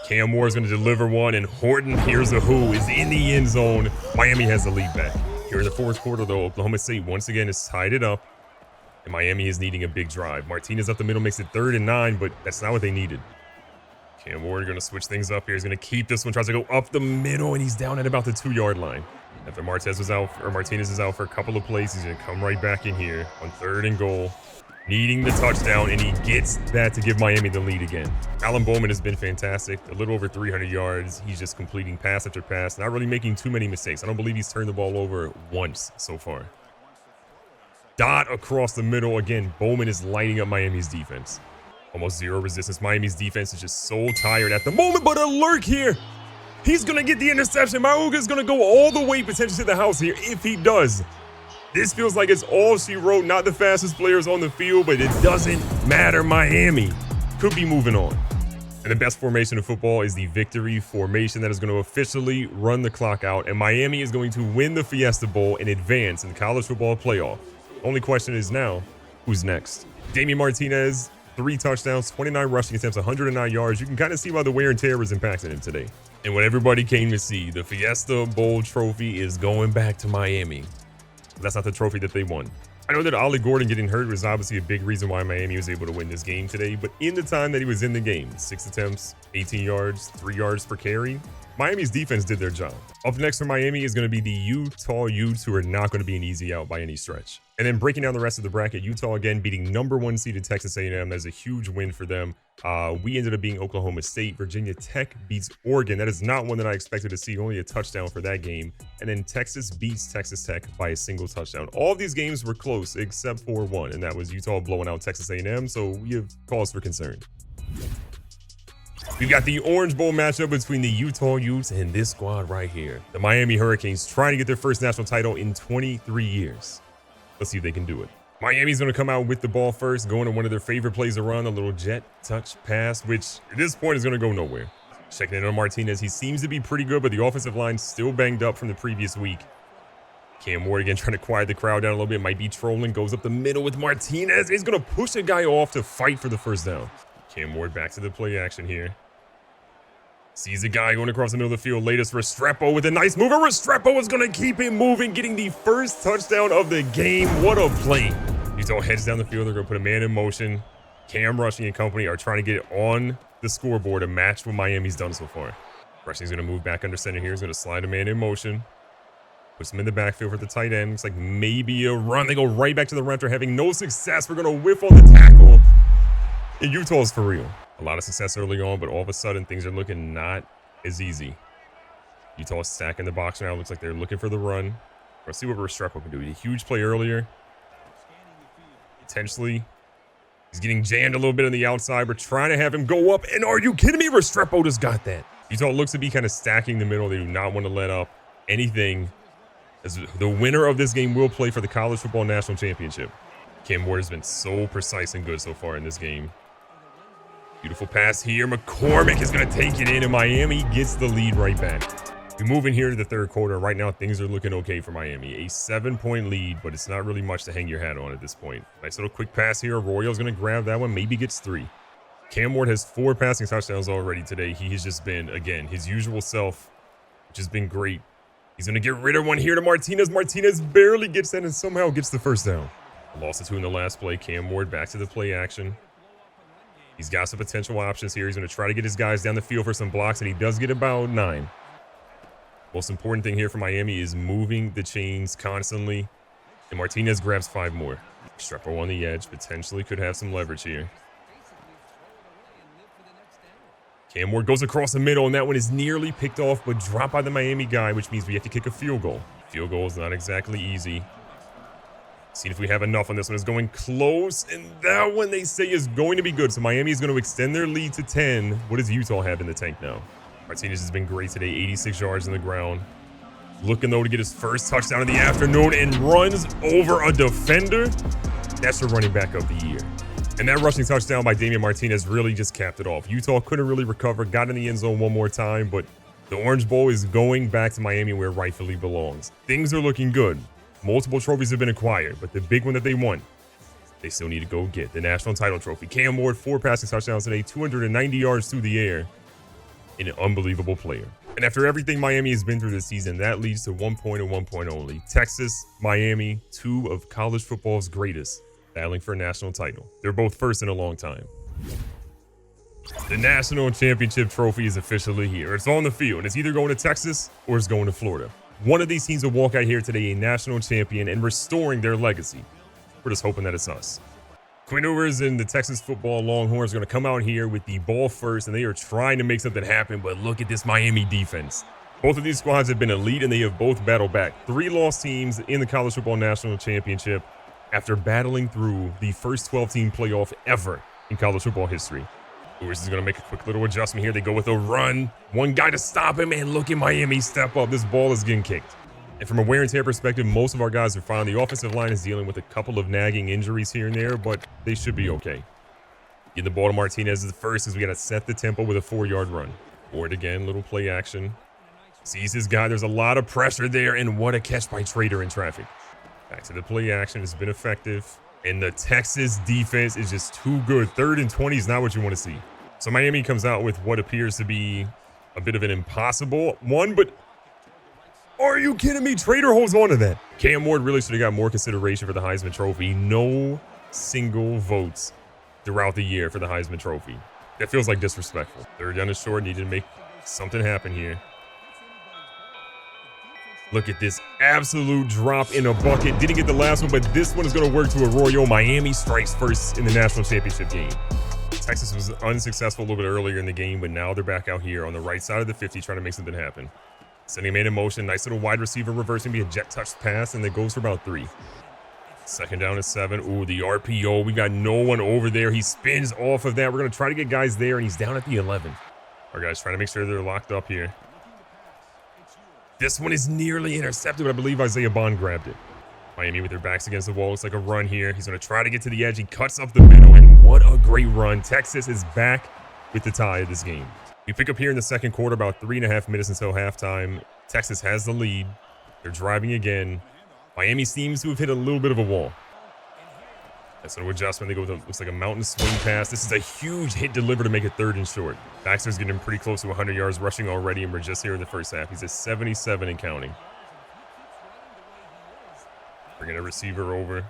Cam Ward is going to deliver one, and Horton, here's a who, is in the end zone. Miami has the lead back. Here in the 4th quarter, though, Oklahoma State once again has tied it up, and Miami is needing a big drive. Martinez up the middle makes it 3rd and 9, but that's not what they needed. Cam Ward going to switch things up here. He's going to keep this one, tries to go up the middle, and he's down at about the 2-yard line. After Martinez is out for a couple of plays, he's going to come right back in here on 3rd and goal, needing the touchdown, and he gets that to give Miami the lead again. Alan Bowman has been fantastic, a little over 300 yards. He's just completing pass after pass, not really making too many mistakes. I don't believe he's turned the ball over once so far. Dot across the middle. Again, Bowman is lighting up Miami's defense. Almost 0 resistance. Miami's defense is just so tired at the moment, but a lurk here. He's going to get the interception. Mauga is going to go all the way potentially to the house here if he does. This feels like it's all she wrote. Not the fastest players on the field, but it doesn't matter. Miami could be moving on. And the best formation of football is the victory formation that is going to officially run the clock out. And Miami is going to win the Fiesta Bowl and advance in the college football playoff. Only question is now, who's next? Damian Martinez, 3 touchdowns, 29 rushing attempts, 109 yards. You can kind of see why the wear and tear was impacting him today. And what everybody came to see, the Fiesta Bowl trophy is going back to Miami. That's not the trophy that they won. I know that Ollie Gordon getting hurt was obviously a big reason why Miami was able to win this game today, but in the time that he was in the game, 6 attempts, 18 yards, 3 yards per carry, Miami's defense did their job. Up next for Miami is going to be the Utah Utes, who are not going to be an easy out by any stretch. And then breaking down the rest of the bracket, Utah again beating #1 seeded Texas A&M. That's a huge win for them. We ended up being Oklahoma State. Virginia Tech beats Oregon. That is not one that I expected to see. Only a touchdown for that game. And then Texas beats Texas Tech by a single touchdown. All of these games were close except for one, and that was Utah blowing out Texas A&M. So we have cause for concern. We've got the Orange Bowl matchup between the Utah Utes and this squad right here. The Miami Hurricanes trying to get their first national title in 23 years. Let's see if they can do it. Miami's going to come out with the ball first, going to one of their favorite plays to run, a little jet touch pass, which at this point is going to go nowhere. Checking in on Martinez. He seems to be pretty good, but the offensive line's still banged up from the previous week. Cam Ward again trying to quiet the crowd down a little bit. Might be trolling. Goes up the middle with Martinez. He's going to push a guy off to fight for the first down. Cam Ward back to the play action here. Sees a guy going across the middle of the field. Latest Restrepo with a nice move. Restrepo is going to keep it moving, getting the first touchdown of the game. What a play. Utah heads down the field. They're going to put a man in motion. Cam Rushing and company are trying to get it on the scoreboard to match what Miami's done so far. Rushing's going to move back under center here. He's going to slide a man in motion. Puts him in the backfield for the tight end. Looks like maybe a run. They go right back to the run after having no success. We're going to whiff on the tackle. And Utah's for real. A lot of success early on, but all of a sudden things are looking not as easy. Utah stacking the box now. Looks like they're looking for the run. Let's see what Restrepo can do. He had a huge play earlier. Potentially. He's getting jammed a little bit on the outside. We're trying to have him go up. And are you kidding me? Restrepo just got that. Utah looks to be kind of stacking the middle. They do not want to let up anything, as the winner of this game will play for the College Football National Championship. Cam Ward has been so precise and good so far in this game. Beautiful pass here. McCormick is going to take it in, and Miami gets the lead right back. We move in here to the third quarter. Right now, things are looking okay for Miami. A 7-point lead, but it's not really much to hang your hat on at this point. Nice little quick pass here. Arroyo's going to grab that one, maybe gets 3. Cam Ward has 4 passing touchdowns already today. He has just been, again, his usual self, which has been great. He's going to get rid of one here to Martinez. Martinez barely gets that and somehow gets the first down. Lost it 2 in the last play. Cam Ward back to the play action. He's got some potential options here. He's going to try to get his guys down the field for some blocks, and he does get about 9. Most important thing here for Miami is moving the chains constantly, and Martinez grabs 5 more. Restrepo on the edge, potentially could have some leverage here. Cam Ward goes across the middle, and that one is nearly picked off, but dropped by the Miami guy, which means we have to kick a field goal. Field goal is not exactly easy. See if we have enough on this one. It's going close, and that one they say is going to be good. So Miami is going to extend their lead to 10. What does Utah have in the tank now? Martinez has been great today, 86 yards on the ground. Looking, though, to get his first touchdown of the afternoon and runs over a defender. That's your running back of the year. And that rushing touchdown by Damian Martinez really just capped it off. Utah couldn't really recover, got in the end zone one more time, but the Orange Bowl is going back to Miami where it rightfully belongs. Things are looking good. Multiple trophies have been acquired, but the big one that they won, they still need to go get the national title trophy. Cam Ward, 4 passing touchdowns today, 290 yards through the air. An unbelievable player. And after everything Miami has been through this season, that leads to 1 point and 1 point only. Texas, Miami, 2 of college football's greatest, battling for a national title. They're both first in a long time. The national championship trophy is officially here. It's on the field, and it's either going to Texas or it's going to Florida. One of these teams will walk out here today a national champion and restoring their legacy. We're just hoping that it's us. Quinn Ewers and the Texas football Longhorns are going to come out here with the ball first, and they are trying to make something happen, but look at this Miami defense. Both of these squads have been elite, and they have both battled back. 3 lost teams in the College Football National Championship after battling through the first 12-team playoff ever in college football history. Ewers is going to make a quick little adjustment here. They go with a run. One guy to stop him, and look at Miami step up. This ball is getting kicked. And from a wear and tear perspective, most of our guys are fine. The offensive line is dealing with a couple of nagging injuries here and there, but they should be okay. Get the ball to Martinez as the first, as we got to set the tempo with a 4-yard run. Ford again, little play action. Sees his guy. There's a lot of pressure there, and what a catch by Trader in traffic. Back to the play action. It's been effective. And the Texas defense is just too good. 3rd and 20 is not what you want to see. So Miami comes out with what appears to be a bit of an impossible one, but are you kidding me? Trader holds on to that. Cam Ward really should have got more consideration for the Heisman Trophy. No single votes throughout the year for the Heisman Trophy. That feels like disrespectful. 3rd down and short, needed to make something happen here. Look at this absolute drop in a bucket. Didn't get the last one, but this one is going to work to Arroyo. Miami strikes first in the national championship game. Texas was unsuccessful a little bit earlier in the game, but now they're back out here on the right side of the 50 trying to make something happen. Sending a man in motion. Nice little wide receiver reversing, be a jet touch pass, and it goes for about 3. 2nd down and 7. Ooh, the RPO. We got no one over there. He spins off of that. We're going to try to get guys there, and he's down at the 11. Our guys trying to make sure they're locked up here. This one is nearly intercepted, but I believe Isaiah Bond grabbed it. Miami with their backs against the wall. Looks like a run here. He's going to try to get to the edge. He cuts up the middle, and what a great run. Texas is back with the tie of this game. We pick up here in the second quarter, about 3.5 minutes until halftime. Texas has the lead. They're driving again. Miami seems to have hit a little bit of a wall. That's an adjustment. They go with a, looks like a mountain swing pass. This is a huge hit delivered to make it 3rd and short. Baxter's getting pretty close to 100 yards rushing already, and we're just here in the first half. He's at 77 and counting. Bringing a receiver over.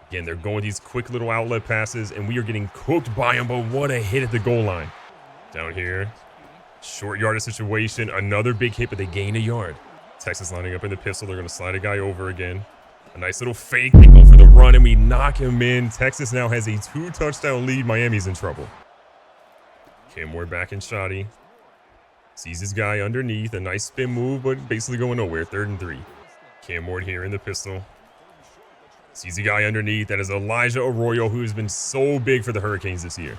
Again, they're going these quick little outlet passes, and we are getting cooked by them, but what a hit at the goal line. Down here. Short yardage situation. Another big hit, but they gain a yard. Texas lining up in the pistol. They're going to slide a guy over again. A nice little fake. They go for the run, and we knock him in. Texas now has a 2-touchdown lead. Miami's in trouble. Cam Ward back in shoddy. Sees his guy underneath. A nice spin move, but basically going nowhere. 3rd and 3. Cam Ward here in the pistol. Sees the guy underneath. That is Elijah Arroyo, who has been so big for the Hurricanes this year.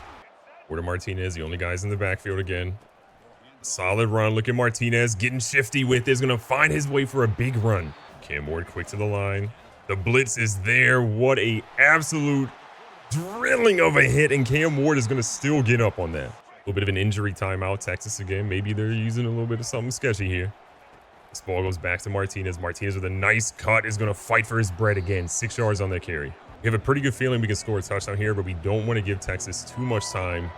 Ward Martinez, the only guys in the backfield again. Solid run. Look at Martinez getting shifty with it. Is going to find his way for a big run. Cam Ward quick to the line. The blitz is there. What a absolute drilling of a hit. And Cam Ward is going to still get up on that. A little bit of an injury timeout. Texas again. Maybe they're using a little bit of something sketchy here. This ball goes back to Martinez. Martinez with a nice cut is going to fight for his bread again. 6 yards on that carry. We have a pretty good feeling we can score a touchdown here, but we don't want to give Texas too much time,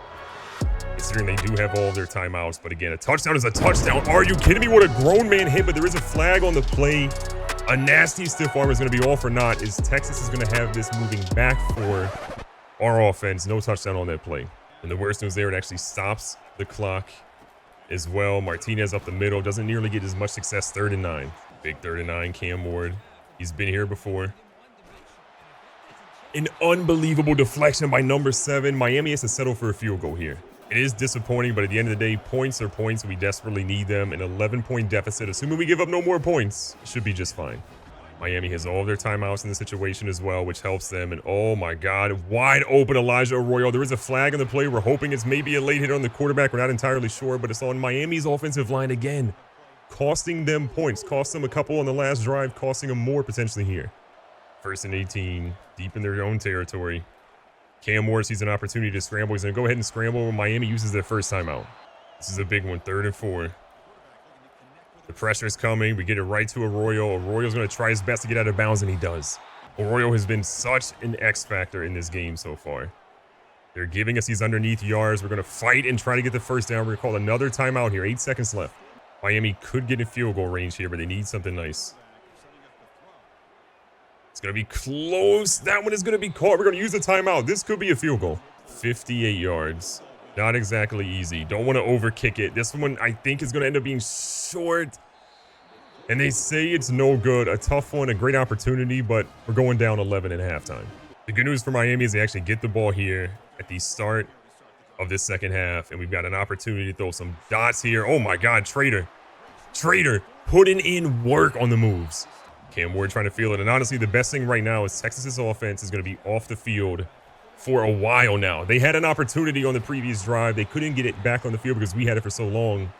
considering they do have all of their timeouts. But again, a touchdown is a touchdown. Are you kidding me? What a grown man hit, but there is a flag on the play. A nasty stiff arm is going to be all for naught, as Texas is going to have this moving back for our offense. No touchdown on that play. And the worst news there, it actually stops the clock as well. Martinez up the middle. Doesn't nearly get as much success. 3rd and 9. Big 3rd and 9. Cam Ward. He's been here before. An unbelievable deflection by number 7. Miami has to settle for a field goal here. It is disappointing, but at the end of the day, points are points. We desperately need them. An 11-point deficit, assuming we give up no more points, should be just fine. Miami has all of their timeouts in the situation as well, which helps them. And oh my God, wide open Elijah Arroyo. There is a flag on the play. We're hoping it's maybe a late hit on the quarterback. We're not entirely sure, but it's on Miami's offensive line again, costing them points. Cost them a couple on the last drive, costing them more potentially here. 1st and 18, deep in their own territory. Cam Ward sees an opportunity to scramble. He's going to go ahead and scramble when Miami uses their first timeout. This is a big one, 3rd and 4. The pressure is coming. We get it right to Arroyo. Arroyo's going to try his best to get out of bounds, and he does. Arroyo has been such an X factor in this game so far. They're giving us these underneath yards. We're going to fight and try to get the first down. We're going to call another timeout here. 8 seconds left. Miami could get in field goal range here, but they need something nice. It's going to be close. That one is going to be caught. We're going to use the timeout. This could be a field goal. 58 yards. Not exactly easy. Don't want to overkick it. This one, I think, is going to end up being short. And they say it's no good. A tough one, a great opportunity, but we're going down 11 at halftime. The good news for Miami is they actually get the ball here at the start of this second half, and we've got an opportunity to throw some dots here. Oh my God, Trader putting in work on the moves. Cam Ward trying to feel it, and honestly, the best thing right now is Texas's offense is going to be off the field for a while now. They had an opportunity on the previous drive. They couldn't get it back on the field because we had it for so long.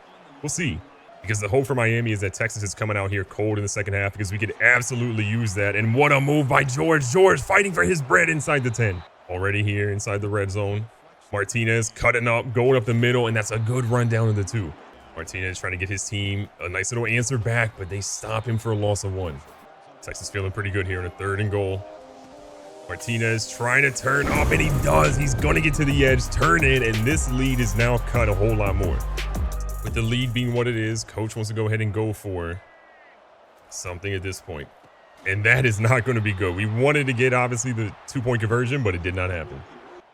We'll see. Because the hope for Miami is that Texas is coming out here cold in the second half, because we could absolutely use that. And what a move by George. George fighting for his bread inside the 10. Already here inside the red zone. Martinez cutting up, going up the middle, and that's a good run down to the 2. Martinez trying to get his team a nice little answer back, but they stop him for a loss of 1. Texas feeling pretty good here in a 3rd and goal. Martinez trying to turn up, and he does. He's going to get to the edge, turn in, and this lead is now cut a whole lot more. With the lead being what it is, coach wants to go ahead and go for something at this point. And that is not going to be good. We wanted to get, obviously, the 2-point conversion, but it did not happen.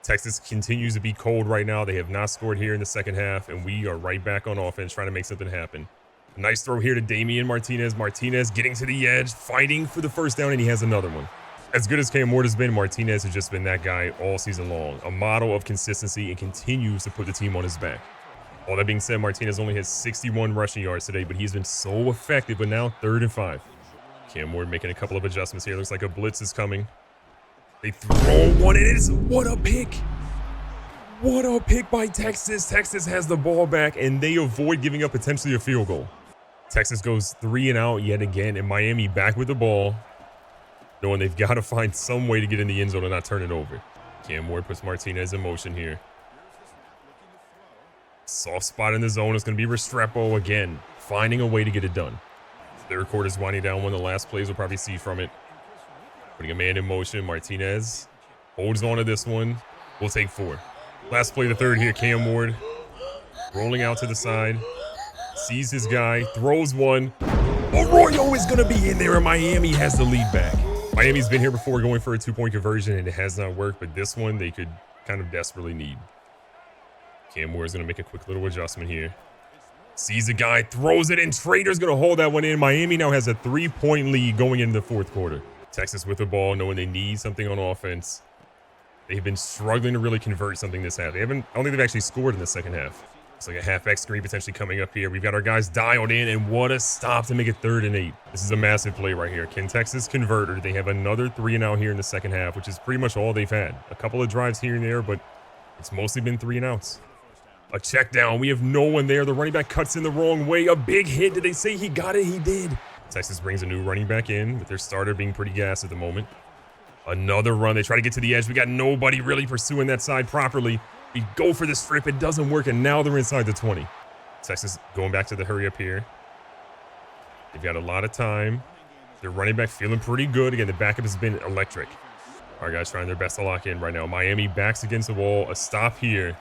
Texas continues to be cold right now. They have not scored here in the second half, and we are right back on offense trying to make something happen. Nice throw here to Damian Martinez. Martinez getting to the edge, fighting for the first down, and he has another one. As good as Cam Ward has been, Martinez has just been that guy all season long. A model of consistency, and continues to put the team on his back. All that being said, Martinez only has 61 rushing yards today, but he's been so effective. But now 3rd and 5. Cam Ward making a couple of adjustments here. Looks like a blitz is coming. They throw one, and it is what a pick. What a pick by Texas. Texas has the ball back, and they avoid giving up potentially a field goal. Texas goes 3 and out yet again, and Miami back with the ball, knowing they've got to find some way to get in the end zone and not turn it over. Cam Ward puts Martinez in motion here. Soft spot in the zone is going to be Restrepo again, finding a way to get it done. 3rd quarter is winding down. One of the last plays we'll probably see from it. Putting a man in motion. Martinez holds on to this one. We'll take 4. Last play of the 3rd here. Cam Ward rolling out to the side. Sees his guy. Throws one. Arroyo is going to be in there, and Miami has the lead back. Miami's been here before going for a 2-point conversion, and it has not worked. But this one they could kind of desperately need. Cam Ward is going to make a quick little adjustment here. Sees a guy. Throws it, and Trader's going to hold that one in. Miami now has a 3-point lead going into the 4th quarter. Texas with the ball, knowing they need something on offense. They've been struggling to really convert something this half. I don't think they've actually scored in the second half. It's like a halfback screen potentially coming up here. We've got our guys dialed in, and what a stop to make it 3rd and 8. This is a massive play right here. Can Texas convert, or they have another 3 and out here in the second half, which is pretty much all they've had. A couple of drives here and there, but it's mostly been 3 and outs. A check down. We have no one there. The running back cuts in the wrong way. A big hit. Did they say he got it? He did. Texas brings a new running back in, with their starter being pretty gassed at the moment. Another run. They try to get to the edge. We got nobody really pursuing that side properly. We go for the strip. It doesn't work, and now they're inside the 20. Texas going back to the hurry up here. They've got a lot of time. Their running back feeling pretty good. Again, the backup has been electric. All right, guys, trying their best to lock in right now. Miami backs against the wall. A stop here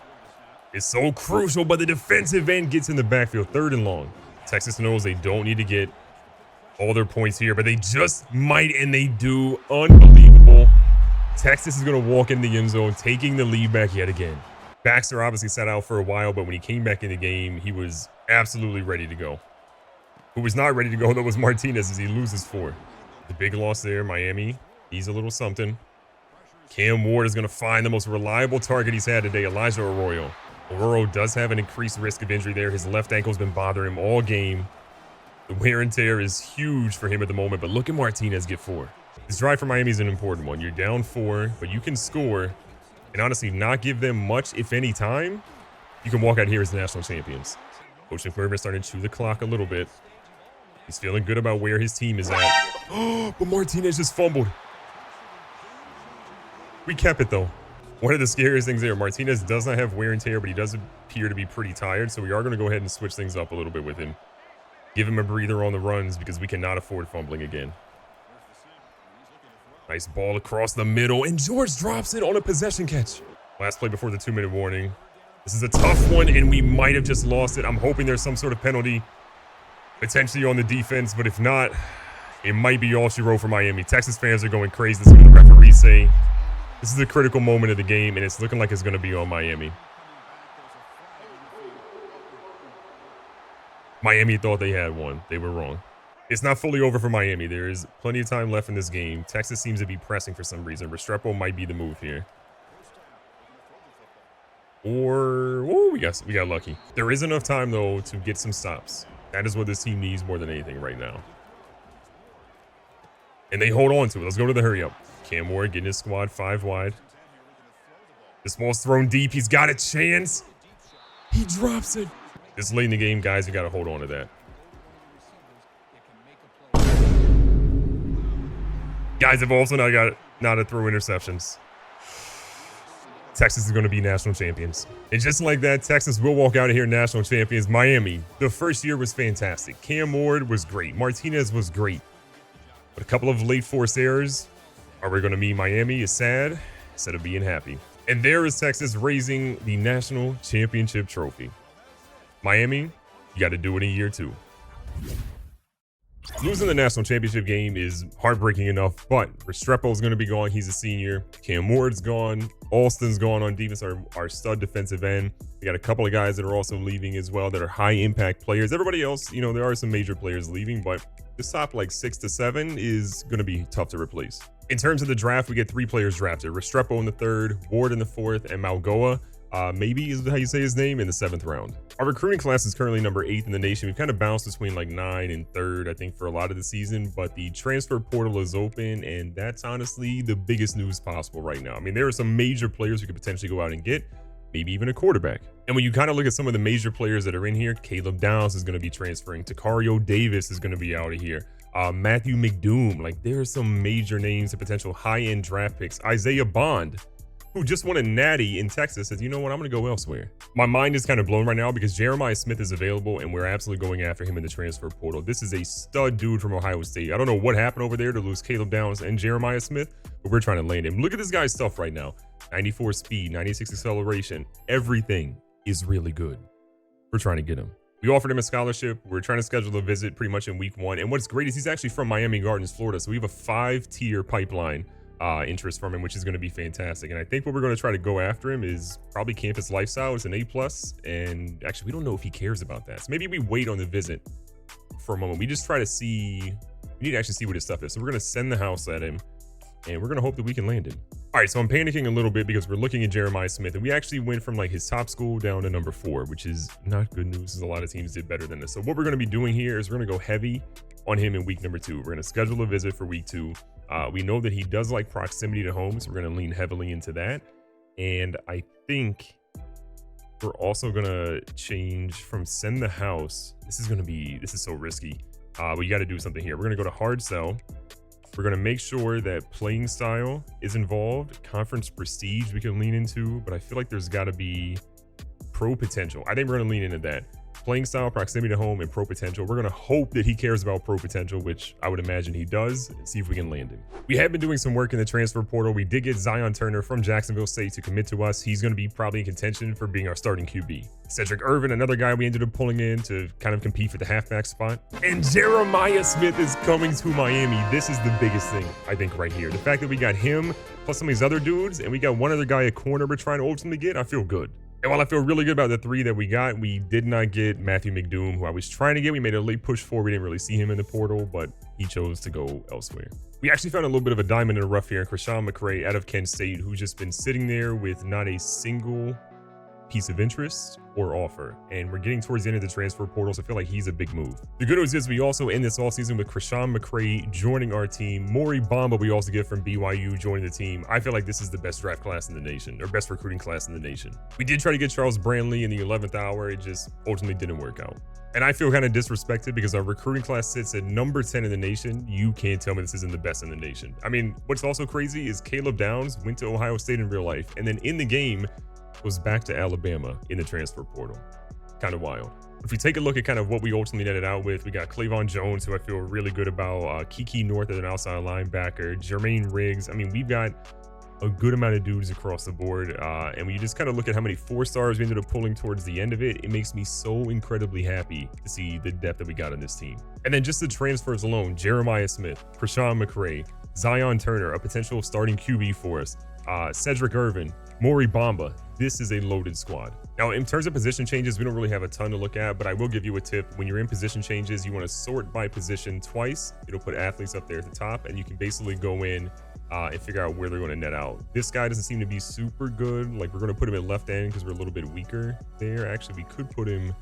is so crucial, but the defensive end gets in the backfield. 3rd and long. Texas knows they don't need to get all their points here, but they just might, and they do. Unbelievable. Texas is going to walk in the end zone, taking the lead back yet again. Baxter obviously sat out for a while, but when he came back in the game, he was absolutely ready to go. Who was not ready to go, though, was Martinez, as he loses 4. The big loss there, Miami. He's a little something. Cam Ward is going to find the most reliable target he's had today, Elijah Arroyo. Arroyo does have an increased risk of injury there. His left ankle's been bothering him all game. The wear and tear is huge for him at the moment, but look at Martinez get 4. This drive for Miami is an important one. You're down 4, but you can score and honestly not give them much, if any, time. You can walk out here as national champions. Coach McMurray is starting to chew the clock a little bit. He's feeling good about where his team is at. Oh, but Martinez just fumbled. We kept it, though. One of the scariest things there, Martinez does not have wear and tear, but he does appear to be pretty tired, so we are going to go ahead and switch things up a little bit with him. Give him a breather on the runs because we cannot afford fumbling again. Nice ball across the middle, and George drops it on a possession catch. Last play before the 2-minute warning. This is a tough one, and we might have just lost it. I'm hoping there's some sort of penalty potentially on the defense, but if not, it might be all she wrote for Miami. Texas fans are going crazy. This is what the referees say. This is a critical moment of the game, and it's looking like it's going to be on Miami. Miami thought they had one. They were wrong. It's not fully over for Miami. There is plenty of time left in this game. Texas seems to be pressing for some reason. Restrepo might be the move here. Or, oh, we got lucky. There is enough time, though, to get some stops. That is what this team needs more than anything right now. And they hold on to it. Let's go to the hurry up. Cam Ward getting his squad 5 wide. This ball's thrown deep. He's got a chance. He drops it. This late in the game, guys, you got to hold on to that. Guys have also now got not to throw interceptions. Texas is going to be national champions. And just like that, Texas will walk out of here national champions. Miami, the first year was fantastic. Cam Ward was great. Martinez was great. But a couple of late forced errors. Are we going to meet Miami is sad instead of being happy. And there is Texas raising the national championship trophy. Miami, you got to do it in year 2. Losing the national championship game is heartbreaking enough, but Restrepo is going to be gone. He's a senior. Cam Ward's gone. Alston's gone on defense, our stud defensive end. We got a couple of guys that are also leaving as well that are high impact players. Everybody else, you know, there are some major players leaving, but this top like 6 to 7 is going to be tough to replace. In terms of the draft, we get 3 players drafted. Restrepo in the 3rd, Ward in the 4th, and Malgoa, maybe is how you say his name, in the 7th round. Our recruiting class is currently number 8th in the nation. We've kind of bounced between like 9 and 3rd, I think, for a lot of the season, but the transfer portal is open, and that's honestly the biggest news possible right now. I mean, there are some major players we could potentially go out and get, maybe even a quarterback. And when you kind of look at some of the major players that are in here, Caleb Downs is going to be transferring. Takario Davis is going to be out of here. Matthew McDoom, like there are some major names of potential high-end draft picks. Isaiah Bond, who just won a natty in Texas, says, you know what, I'm going to go elsewhere. My mind is kind of blown right now because Jeremiah Smith is available and we're absolutely going after him in the transfer portal. This is a stud dude from Ohio State. I don't know what happened over there to lose Caleb Downs and Jeremiah Smith, but we're trying to land him. Look at this guy's stuff right now. 94 speed, 96 acceleration. Everything is really good. We're trying to get him. We offered him a scholarship. We're trying to schedule a visit pretty much in week 1. And what's great is he's actually from Miami Gardens, Florida. So we have a 5-tier pipeline interest from him, which is going to be fantastic. And I think what we're going to try to go after him is probably campus lifestyle. It's an A+, and actually we don't know if he cares about that. So maybe we wait on the visit for a moment. We just try to see, we need to actually see what his stuff is. So we're going to send the house at him, and we're going to hope that we can land him. All right, so I'm panicking a little bit because we're looking at Jeremiah Smith, and we actually went from like his top school down to number 4, which is not good news because a lot of teams did better than this. So what we're going to be doing here is we're going to go heavy on him in week number 2. We're going to schedule a visit for week 2. We know that he does like proximity to home, so we're going to lean heavily into that. And I think we're also going to change from send the house. This is so risky. But you got to do something here. We're going to go to hard sell. We're going to make sure that playing style is involved. Conference prestige we can lean into, but I feel like there's got to be pro potential. I think we're going to lean into that. Playing style, proximity to home, and pro potential. We're going to hope that he cares about pro potential, which I would imagine he does, and see if we can land him. We have been doing some work in the transfer portal. We did get Zion Turner from Jacksonville State to commit to us. He's going to be probably in contention for being our starting QB. Cedric Irvin, another guy we ended up pulling in to kind of compete for the halfback spot. And Jeremiah Smith is coming to Miami. This is the biggest thing, I think, right here. The fact that we got him plus some of these other dudes, and we got one other guy at corner we're trying to ultimately get, I feel good. And while I feel really good about the 3 that we got, we did not get Matthew McDoom, who I was trying to get. We made a late push for. We didn't really see him in the portal, but he chose to go elsewhere. We actually found a little bit of a diamond in the rough here. Krishan McCray out of Kent State, who's just been sitting there with not a single piece of interest or offer. And we're getting towards the end of the transfer portal, so I feel like he's a big move. The good news is we also end this offseason with Krishan McCray joining our team. Maury Bamba we also get from BYU joining the team. I feel like this is the best draft class in the nation, or best recruiting class in the nation. We did try to get Charles Brantley in the 11th hour. It just ultimately didn't work out. And I feel kind of disrespected because our recruiting class sits at number 10 in the nation. You can't tell me this isn't the best in the nation. I mean, what's also crazy is Caleb Downs went to Ohio State in real life, and then in the game was back to Alabama in the transfer portal. Kind of wild. If we take a look at kind of what we ultimately netted out with, we got Clavon Jones, who I feel really good about, Kiki North as an outside linebacker, Jermaine Riggs. I mean, we've got a good amount of dudes across the board. And when you just kind of look at how many 4-stars we ended up pulling towards the end of it, it makes me so incredibly happy to see the depth that we got on this team. And then just the transfers alone, Jeremiah Smith, Krishan McCray, Zion Turner, a potential starting QB for us, Cedric Irvin, Maury Bamba. This is a loaded squad. Now, in terms of position changes, we don't really have a ton to look at, but I will give you a tip. When you're in position changes, you want to sort by position twice. It'll put athletes up there at the top, and you can basically go in and figure out where they're going to net out. This guy doesn't seem to be super good. Like, we're going to put him at left end because we're a little bit weaker there. Actually, we could put him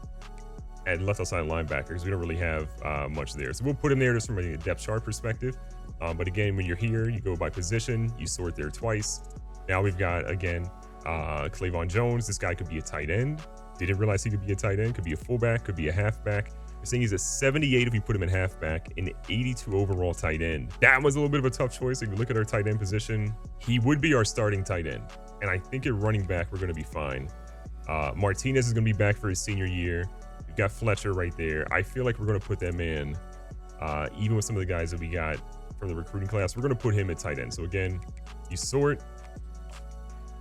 at left outside linebacker because we don't really have much there. So we'll put him there just from a depth chart perspective. But again, when you're here, you go by position, you sort there twice. Now we've got, again, Clavon Jones. This guy could be a tight end. Didn't realize he could be a tight end. Could be a fullback, could be a halfback. We're saying he's a 78 if we put him in halfback, an 82 overall tight end. That was a little bit of a tough choice. If you look at our tight end position, he would be our starting tight end. And I think at running back, we're going to be fine. Martinez is going to be back for his senior year. We've got Fletcher right there. I feel like we're going to put them in, even with some of the guys that we got from the recruiting class. We're going to put him at tight end. So again, you sort,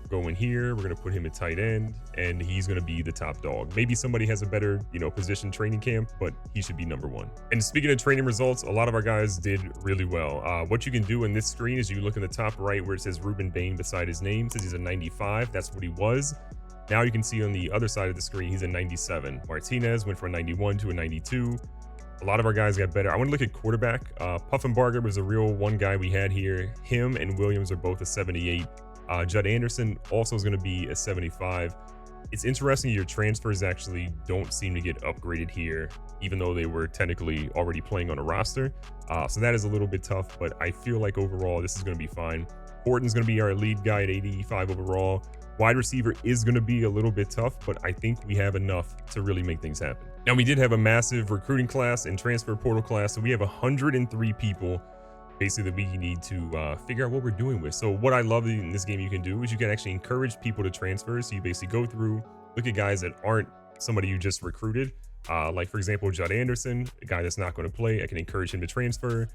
go in here, we're going to put him at tight end, and he's going to be the top dog. Maybe somebody has a better, position training camp, but he should be number 1. And speaking of training results, a lot of our guys did really well. What you can do in this screen is you look in the top right where it says Ruben Bain beside his name. It says he's a 95. That's what he was. Now you can see on the other side of the screen, he's a 97. Martinez went from a 91 to a 92. A lot of our guys got better. I want to look at quarterback. Puffenbarger was a real one guy we had here. Him and Williams are both a 78. Judd Anderson also is going to be a 75. It's interesting your transfers actually don't seem to get upgraded here, even though they were technically already playing on a roster. So that is a little bit tough, but I feel like overall this is going to be fine. Horton's going to be our lead guy at 85 overall. Wide receiver is going to be a little bit tough, but I think we have enough to really make things happen. Now, we did have a massive recruiting class and transfer portal class, so we have 103 people basically that we need to figure out what we're doing with. So what I love in this game you can do is you can actually encourage people to transfer. So you basically go through, look at guys that aren't somebody you just recruited. Like, for example, Judd Anderson, a guy that's not going to play. I can encourage him to transfer.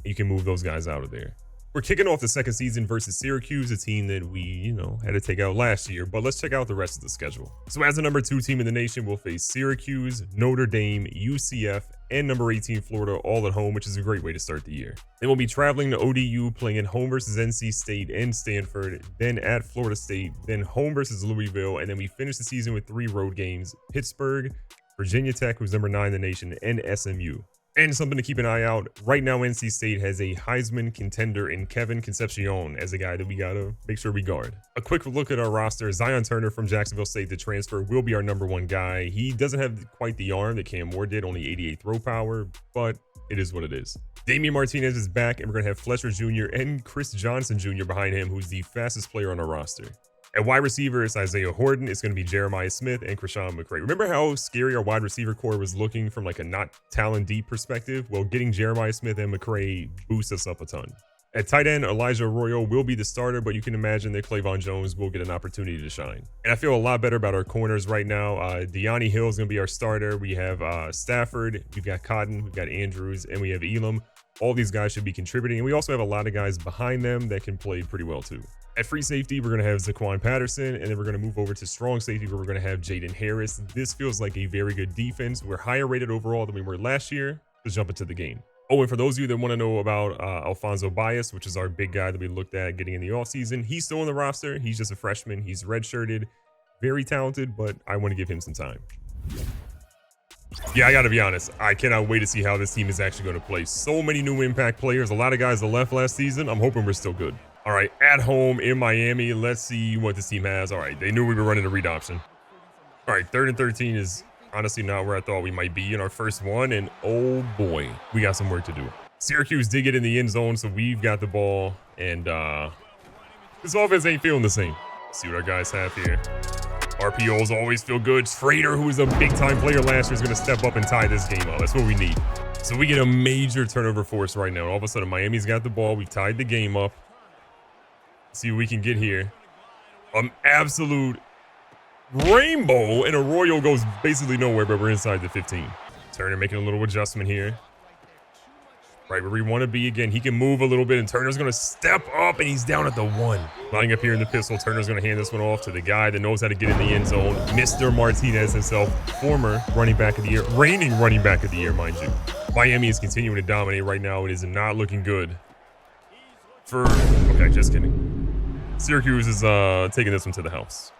You can move those guys out of there. We're kicking off the second season versus Syracuse, a team that we, had to take out last year, but let's check out the rest of the schedule. So as the number 2 team in the nation, we'll face Syracuse, Notre Dame, UCF, and number 18 Florida all at home, which is a great way to start the year. Then we'll be traveling to ODU, playing at home versus NC State and Stanford, then at Florida State, then home versus Louisville, and then we finish the season with 3 road games: Pittsburgh, Virginia Tech, who's number 9 in the nation, and SMU. And something to keep an eye out. Right now, NC State has a Heisman contender in Kevin Concepcion as a guy that we got to make sure we guard. A quick look at our roster. Zion Turner from Jacksonville State, the transfer, will be our #1 guy. He doesn't have quite the arm that Cam Moore did, only 88 throw power, but it is what it is. Damian Martinez is back, and we're going to have Fletcher Jr. and Chris Johnson Jr. behind him, who's the fastest player on our roster. At wide receiver, it's Isaiah Horton. It's going to be Jeremiah Smith and Krishan McCray. Remember how scary our wide receiver core was looking from like a not talent deep perspective? Well, getting Jeremiah Smith and McCray boosts us up a ton. At tight end, Elijah Arroyo will be the starter, but you can imagine that Clavon Jones will get an opportunity to shine. And I feel a lot better about our corners right now. Deani Hill is going to be our starter. We have Stafford, we've got Cotton, we've got Andrews, and we have Elam. All these guys should be contributing, and we also have a lot of guys behind them that can play pretty well too. At free safety, we're going to have Zaquan Patterson, and then we're going to move over to strong safety where we're going to have Jaden Harris. This feels like a very good defense. We're higher rated overall than we were last year. Let's jump into the game. Oh, and for those of you that want to know about Alfonso Bias, which is our big guy that we looked at getting in the offseason, he's still on the roster. He's just a freshman. He's redshirted. Very talented, but I want to give him some time. Yeah, I got to be honest. I cannot wait to see how this team is actually going to play. So many new impact players. A lot of guys that left last season. I'm hoping we're still good. All right, at home in Miami. Let's see what this team has. All right, they knew we were running a read option. All right, 3rd and 13 is honestly not where I thought we might be in our first one. And oh boy, we got some work to do. Syracuse did get in the end zone, so we've got the ball. And this offense ain't feeling the same. Let's see what our guys have here. RPOs always feel good. Schrader, who was a big-time player last year, is going to step up and tie this game up. That's what we need. So we get a major turnover force right now. All of a sudden, Miami's got the ball. We've tied the game up. See what we can get here. Absolute rainbow, and Arroyo goes basically nowhere, but we're inside the 15. Turner making a little adjustment here. Right where we want to be again. He can move a little bit, and Turner's going to step up, and he's down at the 1. Lining up here in the pistol, Turner's going to hand this one off to the guy that knows how to get in the end zone, Mr. Martinez himself, former running back of the year, reigning running back of the year, mind you. Miami is continuing to dominate right now. It is not looking good. Okay, just kidding. Syracuse is taking this one to the house.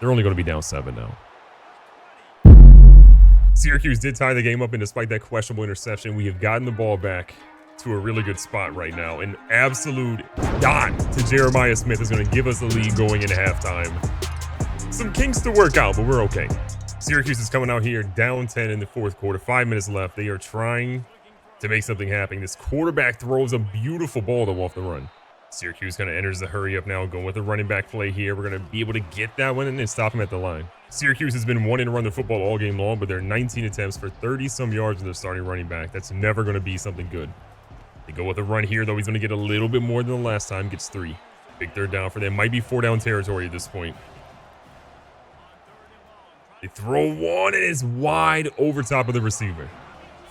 They're only going to be down 7 now. Syracuse did tie the game up, and despite that questionable interception, we have gotten the ball back to a really good spot right now. An absolute dot to Jeremiah Smith is going to give us the lead going into halftime. Some kinks to work out, but we're okay. Syracuse is coming out here down 10 in the 4th quarter. 5 minutes left. They are trying to make something happen. This quarterback throws a beautiful ball though off the run. Syracuse kind of enters the hurry up now, going with a running back play here. We're going to be able to get that one and then stop him at the line. Syracuse has been wanting to run the football all game long, but they're 19 attempts for 30-some yards with their starting running back. That's never going to be something good. They go with a run here, though. He's going to get a little bit more than the last time. Gets 3. Big 3rd down for them. Might be 4-down territory at this point. They throw one, and it's wide over top of the receiver.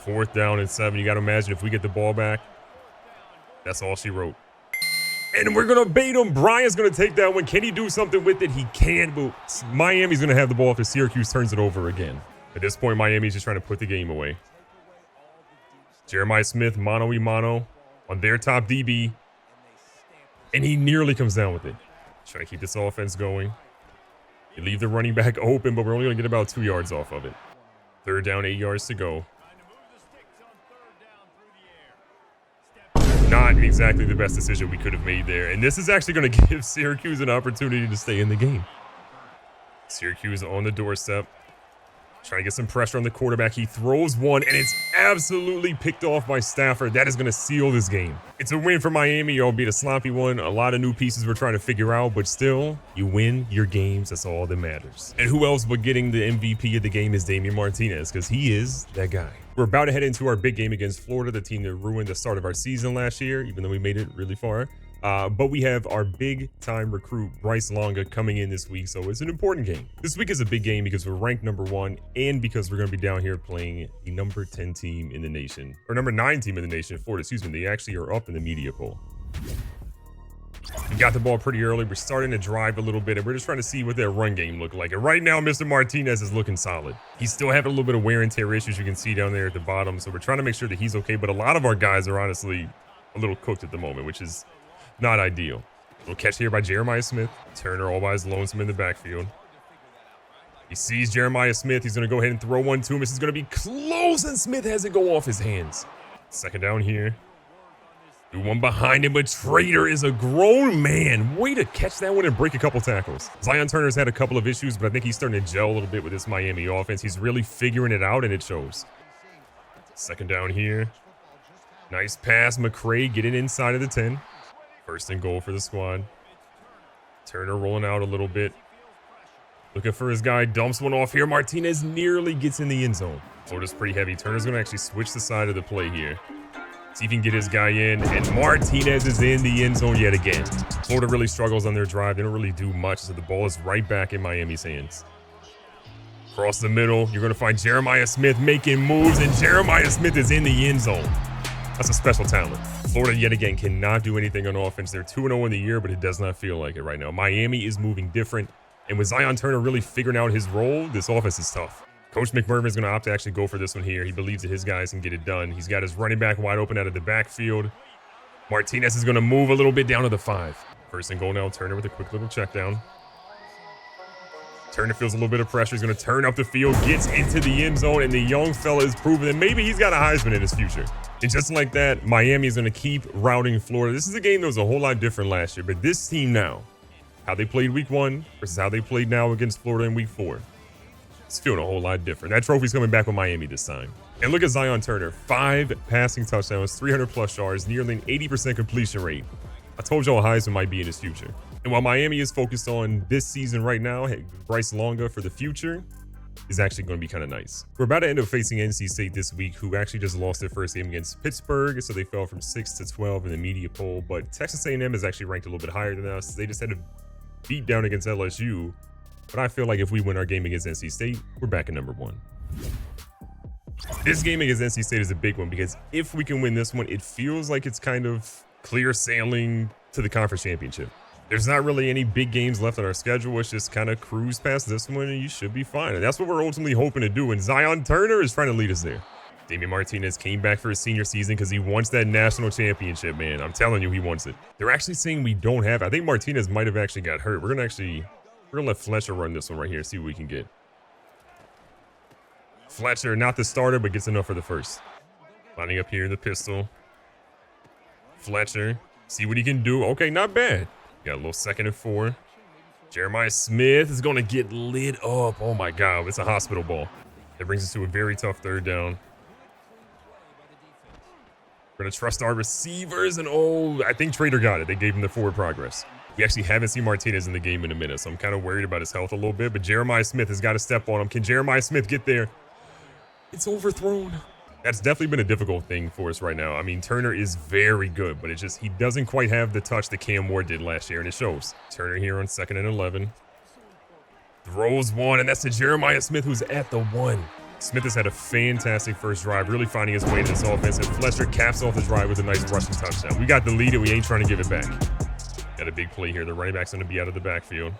4th down and 7. You got to imagine if we get the ball back, that's all she wrote. And we're going to bait him. Bryant's going to take that one. Can he do something with it? He can, but Miami's going to have the ball after Syracuse turns it over again. At this point, Miami's just trying to put the game away. Jeremiah Smith, mano-y-mano on their top DB. And he nearly comes down with it. Trying to keep this offense going. They leave the running back open, but we're only going to get about 2 yards off of it. 3rd down, 8 yards to go. Not exactly the best decision we could have made there. And this is actually going to give Syracuse an opportunity to stay in the game. Syracuse on the doorstep. Trying to get some pressure on the quarterback. He throws one, and it's absolutely picked off by Stafford. That is going to seal this game. It's a win for Miami, albeit a sloppy one. A lot of new pieces we're trying to figure out, but still, you win your games. That's all that matters. And who else but getting the MVP of the game is Damian Martinez, because he is that guy. We're about to head into our big game against Florida, the team that ruined the start of our season last year, even though we made it really far. But we have our big-time recruit, Bryce Longa, coming in this week, so it's an important game. This week is a big game because we're ranked #1 and because we're going to be down here playing the number 10 team in the nation, or number 9 team in the nation, Florida, excuse me. They actually are up in the media poll. We got the ball pretty early. We're starting to drive a little bit, and we're just trying to see what their run game looked like. And right now, Mr. Martinez is looking solid. He's still having a little bit of wear and tear issues you can see down there at the bottom, so we're trying to make sure that he's okay. But a lot of our guys are honestly a little cooked at the moment, which is not ideal. Little catch here by Jeremiah Smith. Turner all by his lonesome in the backfield. He sees Jeremiah Smith. He's going to go ahead and throw one to him. This is going to be close, and Smith has it go off his hands. Second down here. Do one behind him, but Trader is a grown man. Way to catch that one and break a couple tackles. Zion Turner's had a couple of issues, but I think he's starting to gel a little bit with this Miami offense. He's really figuring it out, and it shows. Second down here. Nice pass. McCray getting inside of the 10. First and goal for the squad. Turner rolling out a little bit. Looking for his guy. Dumps one off here. Martinez nearly gets in the end zone. Florida's pretty heavy. Turner's going to actually switch the side of the play here. See if he can get his guy in, and Martinez is in the end zone yet again. Florida really struggles on their drive. They don't really do much, so the ball is right back in Miami's hands. Across the middle, you're going to find Jeremiah Smith making moves, and Jeremiah Smith is in the end zone. That's a special talent. Florida, yet again, cannot do anything on offense. They're 2-0 in the year, but it does not feel like it right now. Miami is moving different, and with Zion Turner really figuring out his role, this offense is tough. Coach McMurphy is going to opt to actually go for this one here. He believes that his guys can get it done. He's got his running back wide open out of the backfield. Martinez is going to move a little bit down to the 5. First and goal now. Turner with a quick little check down. Turner feels a little bit of pressure. He's going to turn up the field, gets into the end zone, and the young fella is proving that maybe he's got a Heisman in his future. And just like that, Miami is going to keep routing Florida. This is a game that was a whole lot different last year, but this team now, how they played week 1 versus how they played now against Florida in week 4. It's feeling a whole lot different. That trophy's coming back with Miami this time. And look at Zion Turner. 5 passing touchdowns, 300+ yards, nearly an 80% completion rate. I told y'all Heisman might be in his future. And while Miami is focused on this season right now, Bryce Longa for the future is actually going to be kind of nice. We're about to end up facing NC State this week, who actually just lost their first game against Pittsburgh, so they fell from 6 to 12 in the media poll. But Texas A&M is actually ranked a little bit higher than us. They just had to beat down against LSU. But I feel like if we win our game against NC State, we're back at number 1. This game against NC State is a big one because if we can win this one, it feels like it's kind of clear sailing to the conference championship. There's not really any big games left on our schedule. It's just kind of cruise past this one and you should be fine. And that's what we're ultimately hoping to do. And Zion Turner is trying to lead us there. Damian Martinez came back for his senior season because he wants that national championship, man. I'm telling you, he wants it. They're actually saying we don't have it. I think Martinez might have actually got hurt. We're going to let Fletcher run this one right here, see what we can get. Fletcher, not the starter, but gets enough for the first. Lining up here in the pistol. Fletcher, see what he can do. Okay, not bad. Got a little 2nd and 4. Jeremiah Smith is going to get lit up. Oh my God, it's a hospital ball. That brings us to a very tough 3rd down. We're going to trust our receivers, and I think Trader got it. They gave him the forward progress. We actually haven't seen Martinez in the game in a minute, so I'm kind of worried about his health a little bit, but Jeremiah Smith has got to step on him. Can Jeremiah Smith get there? It's overthrown. That's definitely been a difficult thing for us right now. I mean, Turner is very good, but he doesn't quite have the touch that Cam Ward did last year, and it shows. Turner here on 2nd and 11. Throws one, and that's to Jeremiah Smith, who's at the 1. Smith has had a fantastic first drive, really finding his way to this offense, and Fletcher caps off the drive with a nice rushing touchdown. We got the lead, and we ain't trying to give it back. Got a big play here. The running back's going to be out of the backfield.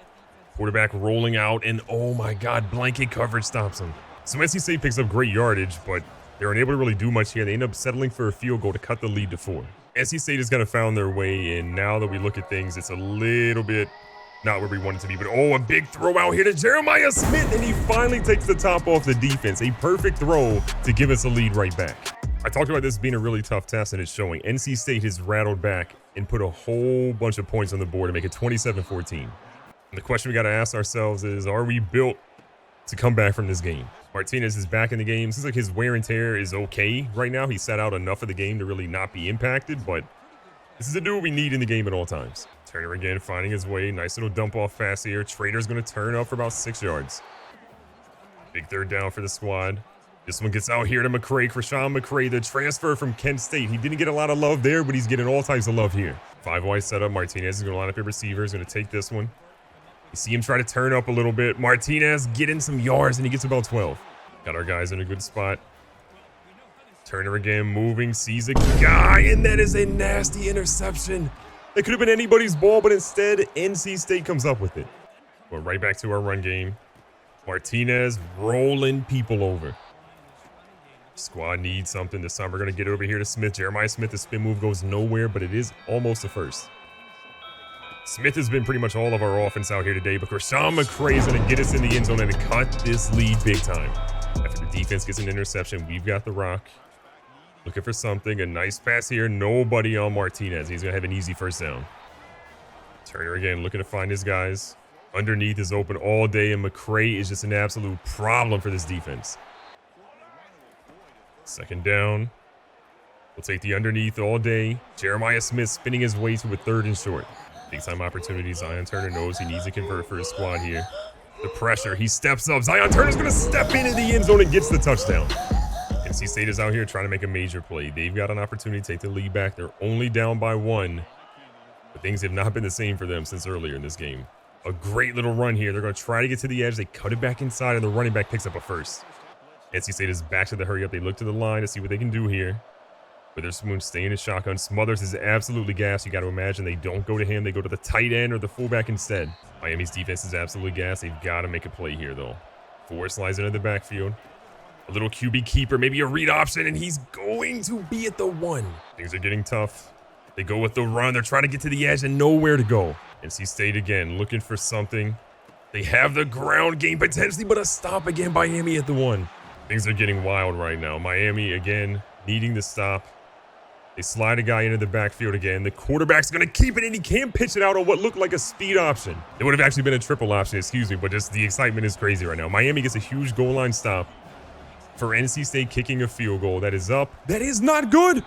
Quarterback rolling out, and oh my God, blanket coverage stops him. So NC State picks up great yardage, but they aren't able to really do much here. They end up settling for a field goal to cut the lead to 4. NC State has kind of found their way, and now that we look at things, it's a little bit not where we want it to be. But a big throw out here to Jeremiah Smith, and he finally takes the top off the defense. A perfect throw to give us a lead right back. I talked about this being a really tough test, and it's showing. NC State has rattled back and put a whole bunch of points on the board to make it 27-14. And the question we got to ask ourselves is, are we built to come back from this game? Martinez is back in the game. Seems like his wear and tear is okay right now. He sat out enough of the game to really not be impacted, but this is a dude we need in the game at all times. Turner again, finding his way. Nice little dump off pass here. Trader's going to turn up for about 6 yards. Big 3rd down for the squad. This one gets out here to McCray. Krishan McCray, the transfer from Kent State. He didn't get a lot of love there, but he's getting all types of love here. 5-wide setup. Martinez is going to line up a receiver. He's going to take this one. You see him try to turn up a little bit. Martinez getting some yards, and he gets about 12. Got our guys in a good spot. Turner again moving, sees a guy, and that is a nasty interception. It could have been anybody's ball, but instead, NC State comes up with it. We're right back to our run game. Martinez rolling people over. Squad needs something this time. We're going to get it over here to Smith. Jeremiah Smith, the spin move goes nowhere, but it is almost a first. Smith has been pretty much all of our offense out here today, but Rashawn McCray is going to get us in the end zone and cut this lead big time. After the defense gets an interception, we've got the rock. Looking for something. A nice pass here. Nobody on Martinez. He's going to have an easy first down. Turner again looking to find his guys. Underneath is open all day, and McCray is just an absolute problem for this defense. Second down. We'll take the underneath all day. Jeremiah Smith spinning his way to a 3rd and short. Big time opportunity. Zion Turner knows he needs to convert for his squad here. The pressure. He steps up. Zion Turner's going to step into the end zone and gets the touchdown. NC State is out here trying to make a major play. They've got an opportunity to take the lead back. They're only down by 1. But things have not been the same for them since earlier in this game. A great little run here. They're going to try to get to the edge. They cut it back inside, and the running back picks up a first. NC State is back to the hurry up. They look to the line to see what they can do here. Witherspoon staying in shotgun. Smothers is absolutely gassed. You got to imagine they don't go to him. They go to the tight end or the fullback instead. Miami's defense is absolutely gassed. They've got to make a play here, though. Ford slides into the backfield. A little QB keeper, maybe a read option, and he's going to be at the 1. Things are getting tough. They go with the run. They're trying to get to the edge and nowhere to go. NC State again looking for something. They have the ground game potentially, but a stop again by Miami at the 1. Things are getting wild right now. Miami again needing to stop. They slide a guy into the backfield again. The quarterback's going to keep it, and he can't pitch it out on what looked like a speed option. It would have actually been a triple option, excuse me, but just the excitement is crazy right now. Miami gets a huge goal line stop for NC State kicking a field goal. That is up. That is not good.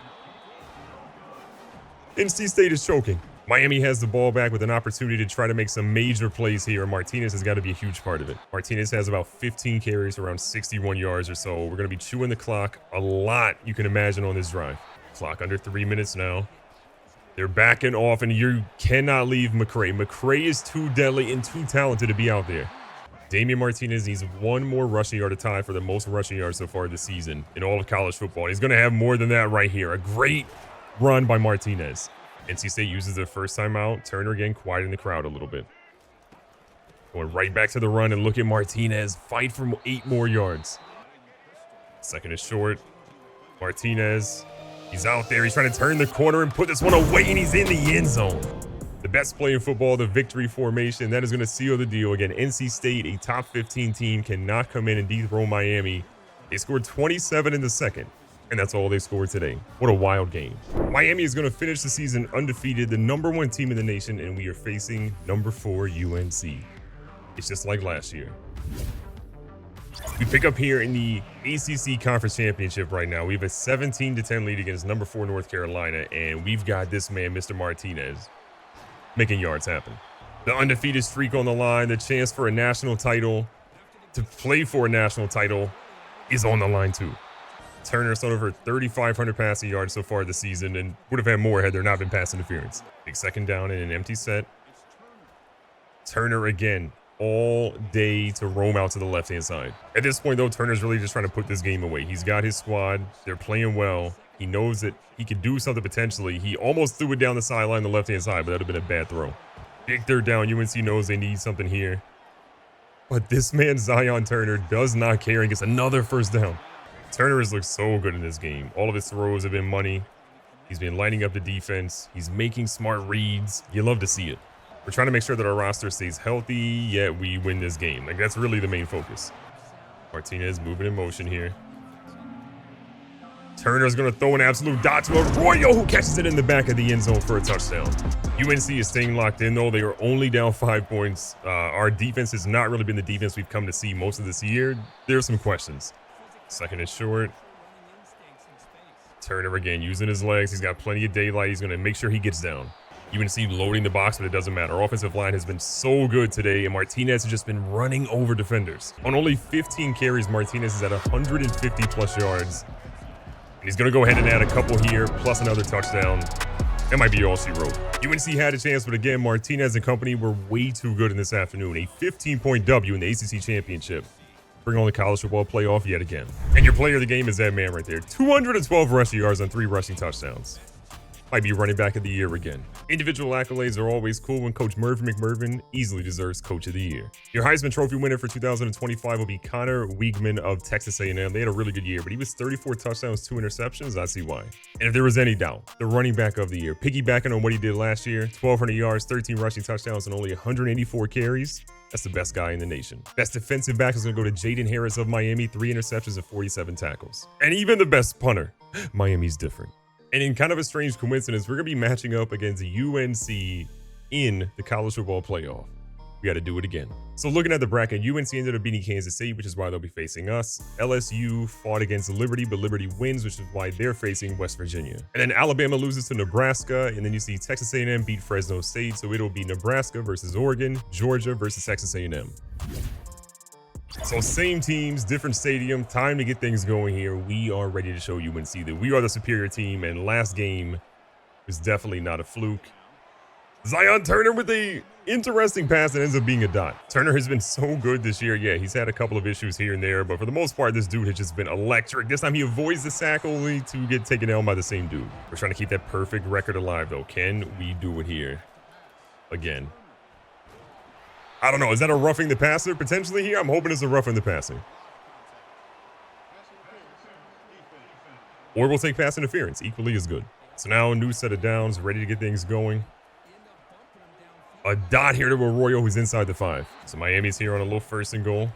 NC State is choking. Miami has the ball back with an opportunity to try to make some major plays here, and Martinez has got to be a huge part of it. Martinez has about 15 carries, around 61 yards or so. We're going to be chewing the clock a lot, you can imagine, on this drive. Clock under 3 minutes now. They're backing off, and you cannot leave McCray. McCray is too deadly and too talented to be out there. Damian Martinez needs 1 more rushing yard to tie for the most rushing yards so far this season in all of college football. He's going to have more than that right here. A great run by Martinez. NC State uses their first time out. Turner again quieting the crowd a little bit. Going right back to the run, and look at Martinez fight for 8 more yards. Second is short. Martinez, he's out there. He's trying to turn the corner and put this one away, and he's in the end zone. The best play in football, the victory formation. That is going to seal the deal. Again, NC State, a top 15 team, cannot come in and dethrone Miami. They scored 27 in the second, and that's all they scored today. What a wild game. Miami is going to finish the season undefeated, the #1 team in the nation, and we are facing #4 UNC. It's just like last year. We pick up here in the ACC Conference Championship right now. We have a 17-10 lead against #4 North Carolina, and we've got this man, Mr. Martinez, making yards happen. The undefeated streak on the line, the chance for a national title, to play for a national title, is on the line too. Turner's thrown over 3,500 passing yards so far this season, and would have had more had there not been pass interference. Big second down and an empty set. Turner again, all day to roam out to the left-hand side. At this point, though, Turner's really just trying to put this game away. He's got his squad. They're playing well. He knows that he could do something potentially. He almost threw it down the sideline, the left-hand side, but that would have been a bad throw. Big third down. UNC knows they need something here. But this man, Zion Turner, does not care and gets another first down. Turner has looked so good in this game. All of his throws have been money. He's been lighting up the defense. He's making smart reads. You love to see it. We're trying to make sure that our roster stays healthy, yet we win this game. Like, that's really the main focus. Martinez moving in motion here. Turner's going to throw an absolute dot to Arroyo, who catches it in the back of the end zone for a touchdown. UNC is staying locked in, though. They are only down 5 points. Our defense has not really been the defense we've come to see most of this year. There's some questions. Second is short. Turner again using his legs. He's got plenty of daylight. He's going to make sure he gets down. UNC loading the box, but it doesn't matter. Our offensive line has been so good today, and Martinez has just been running over defenders. On only 15 carries, Martinez is at 150-plus yards. And he's going to go ahead and add a couple here, plus another touchdown. That might be all she wrote. UNC had a chance, but again, Martinez and company were way too good in this afternoon. A 15-point W in the ACC Championship. Bring on the college football playoff yet again. And your player of the game is that man right there. 212 rushing yards on 3 rushing touchdowns. might be running back of the year again. Individual accolades are always cool, and Coach Mervyn McMurvin easily deserves Coach of the Year. Your Heisman Trophy winner for 2025 will be Connor Weigman of Texas A&M. They had a really good year, but he was 34 touchdowns, 2 interceptions. I see why. And if there was any doubt, the running back of the year, piggybacking on what he did last year, 1,200 yards, 13 rushing touchdowns, and only 184 carries. That's the best guy in the nation. Best defensive back is going to go to Jaden Harris of Miami, 3 interceptions and 47 tackles. And even the best punter, Miami's different. And in kind of a strange coincidence, we're going to be matching up against UNC in the college football playoff. We got to do it again. So looking at the bracket, UNC ended up beating Kansas State, which is why they'll be facing us. LSU fought against Liberty, but Liberty wins, which is why they're facing West Virginia. And then Alabama loses to Nebraska, and then you see Texas A&M beat Fresno State, so it'll be Nebraska versus Oregon, Georgia versus Texas A&M. So same teams, different stadium, time to get things going here. We are ready to show UNC that we are the superior team, and last game was definitely not a fluke. Zion Turner with a interesting pass that ends up being a dot. Turner has been so good this year. Yeah, he's had a couple of issues here and there, but for the most part, this dude has just been electric. This time he avoids the sack only to get taken down by the same dude. We're trying to keep that perfect record alive, though. Can we do it here again? I don't know. Is that a roughing the passer potentially here? I'm hoping it's a roughing the passer. Or we'll take pass interference. Equally as good. So now a new set of downs, ready to get things going. A dot here to Arroyo, who's inside the 5. So Miami's here on a little 1st and goal.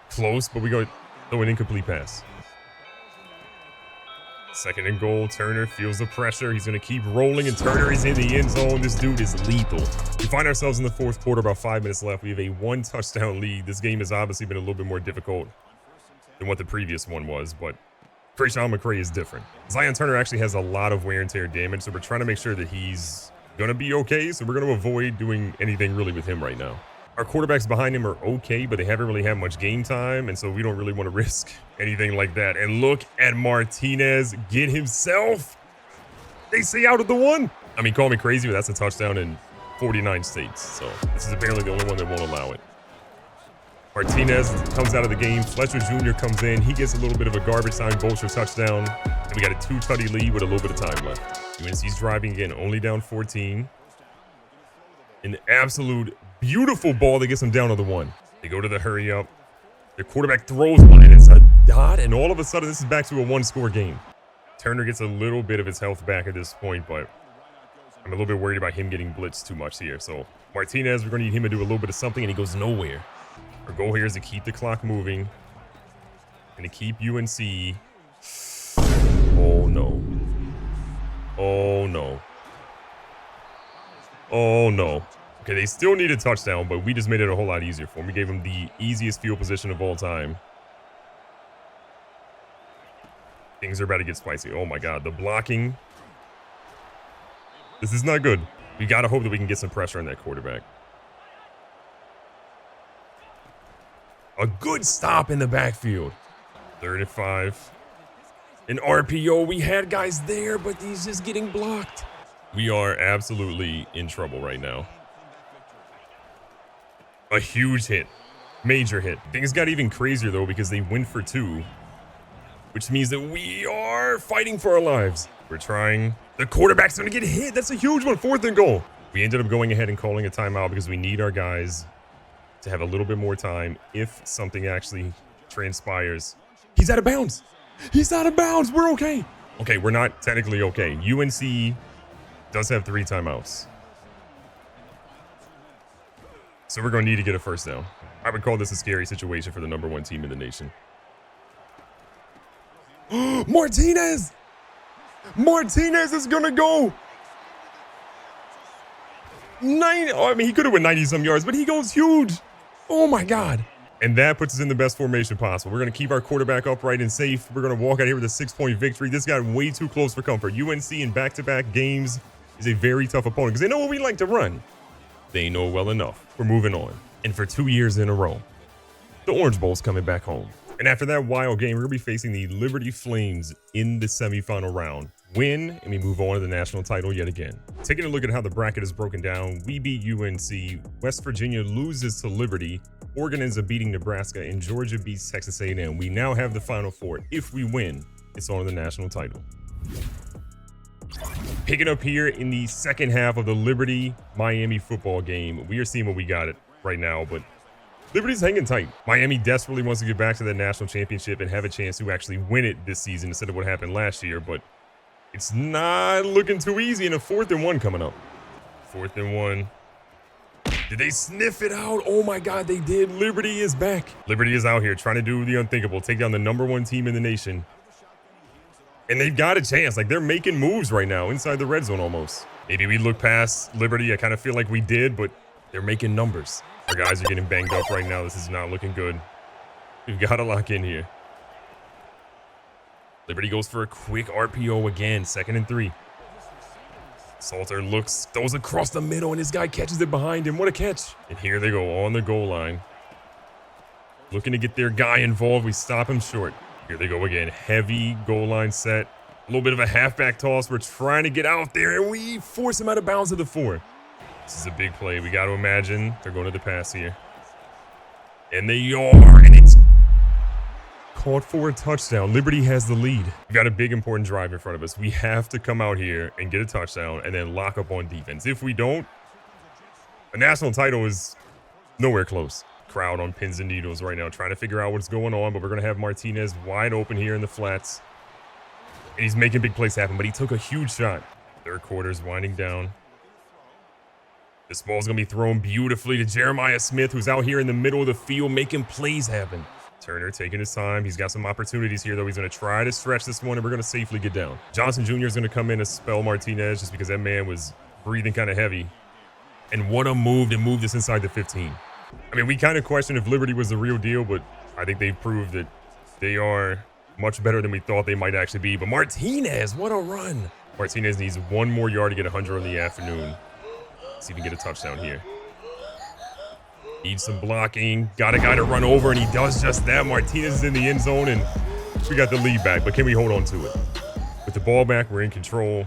Close, but we go throw an incomplete pass. 2nd and goal. Turner feels the pressure. He's going to keep rolling, and Turner is in the end zone. This dude is lethal. We find ourselves in the 4th quarter, about 5 minutes left. We have a 1-touchdown lead. This game has obviously been a little bit more difficult than what the previous one was, but Trayshawn McCray is different. Zion Turner actually has a lot of wear and tear damage, so we're trying to make sure that he's going to be okay, so we're going to avoid doing anything really with him right now. Our quarterbacks behind him are okay, but they haven't really had much game time, and so we don't really want to risk anything like that. And look at Martinez get himself. They say out of the 1. I mean, call me crazy, but that's a touchdown in 49 states, so this is apparently the only one that won't allow it. Martinez comes out of the game. Fletcher Jr. comes in. He gets a little bit of a garbage time vulture touchdown. And we got a 2-tutty lead with a little bit of time left. UNC's driving again, only down 14. An absolute beautiful ball that gets them down to the 1. They go to the hurry up. Their quarterback throws one, and it's a dot. And all of a sudden, this is back to a 1-score game. Turner gets a little bit of his health back at this point, but I'm a little bit worried about him getting blitzed too much here. So Martinez, we're going to need him to do a little bit of something, and he goes nowhere. Our goal here is to keep the clock moving and to keep UNC. Oh, no. Oh, no. Oh, no. Okay, they still need a touchdown, but we just made it a whole lot easier for them. We gave them the easiest field position of all time. Things are about to get spicy. Oh, my God. The blocking. This is not good. We got to hope that we can get some pressure on that quarterback. A good stop in the backfield. 3rd and 5. An RPO. We had guys there, but he's just getting blocked. We are absolutely in trouble right now. A huge hit. Major hit. Things got even crazier, though, because they went for 2, which means that we are fighting for our lives. We're trying. The quarterback's going to get hit. That's a huge one. 4th and goal. We ended up going ahead and calling a timeout because we need our guys to have a little bit more time if something actually transpires. He's out of bounds. He's out of bounds. We're okay. Okay, we're not technically okay. UNC does have 3 timeouts. So we're going to need to get a 1st down. I would call this a scary situation for the #1 team in the nation. Martinez! Martinez is going to go. I mean, he could have went 90-some yards, but he goes huge. Oh, my God. And that puts us in the best formation possible. We're going to keep our quarterback upright and safe. We're going to walk out here with a 6-point victory. This got way too close for comfort. UNC in back-to-back games is a very tough opponent because they know what we like to run. They know well enough. We're moving on. And for 2 years in a row, the Orange Bowl's coming back home. And after that wild game, we're going to be facing the Liberty Flames in the semifinal round. Win, and we move on to the national title yet again. Taking a look at how the bracket is broken down, we beat UNC, West Virginia loses to Liberty, Oregon ends up beating Nebraska, and Georgia beats Texas A&M. We now have the Final Four. If we win, it's on to the national title. Picking up here in the second half of the Liberty-Miami football game. We are seeing what we got right now, but Liberty's hanging tight. Miami desperately wants to get back to that national championship and have a chance to actually win it this season instead of what happened last year, but it's not looking too easy, and a 4th and 1 coming up. 4th and 1. Did they sniff it out? Oh my God, they did. Liberty is back. Liberty is out here trying to do the unthinkable, take down the #1 team in the nation. And they've got a chance. Like, they're making moves right now inside the red zone almost. Maybe we look past Liberty. I kind of feel like we did, but they're making numbers. Our guys are getting banged up right now. This is not looking good. We've got to lock in here. Liberty goes for a quick RPO again, 2nd and 3. Salter looks, throws across the middle, and this guy catches it behind him. What a catch. And here they go on the goal line. Looking to get their guy involved. We stop him short. Here they go again. Heavy goal line set. A little bit of a halfback toss. We're trying to get out there, and we force him out of bounds at the 4. This is a big play. We got to imagine they're going to the pass here. And they are, and it's caught for a touchdown. Liberty has the lead. We've got a big, important drive in front of us. We have to come out here and get a touchdown and then lock up on defense. If we don't, a national title is nowhere close. Crowd on pins and needles right now, trying to figure out what's going on, but we're going to have Martinez wide open here in the flats. And he's making big plays happen, but he took a huge shot. 3rd quarter's winding down. This ball's going to be thrown beautifully to Jeremiah Smith, who's out here in the middle of the field making plays happen. Turner taking his time. He's got some opportunities here, though. He's going to try to stretch this one, and we're going to safely get down. Johnson Jr. is going to come in and spell Martinez just because that man was breathing kind of heavy. And what a move to move this inside the 15. I mean, we kind of questioned if Liberty was the real deal, but I think they've proved that they are much better than we thought they might actually be. But Martinez, what a run. Martinez needs 1 more yard to get 100 on the afternoon. Let's see if we can get a touchdown here. Needs some blocking. Got a guy to run over, and he does just that. Martinez is in the end zone, and we got the lead back, but can we hold on to it? With the ball back, we're in control.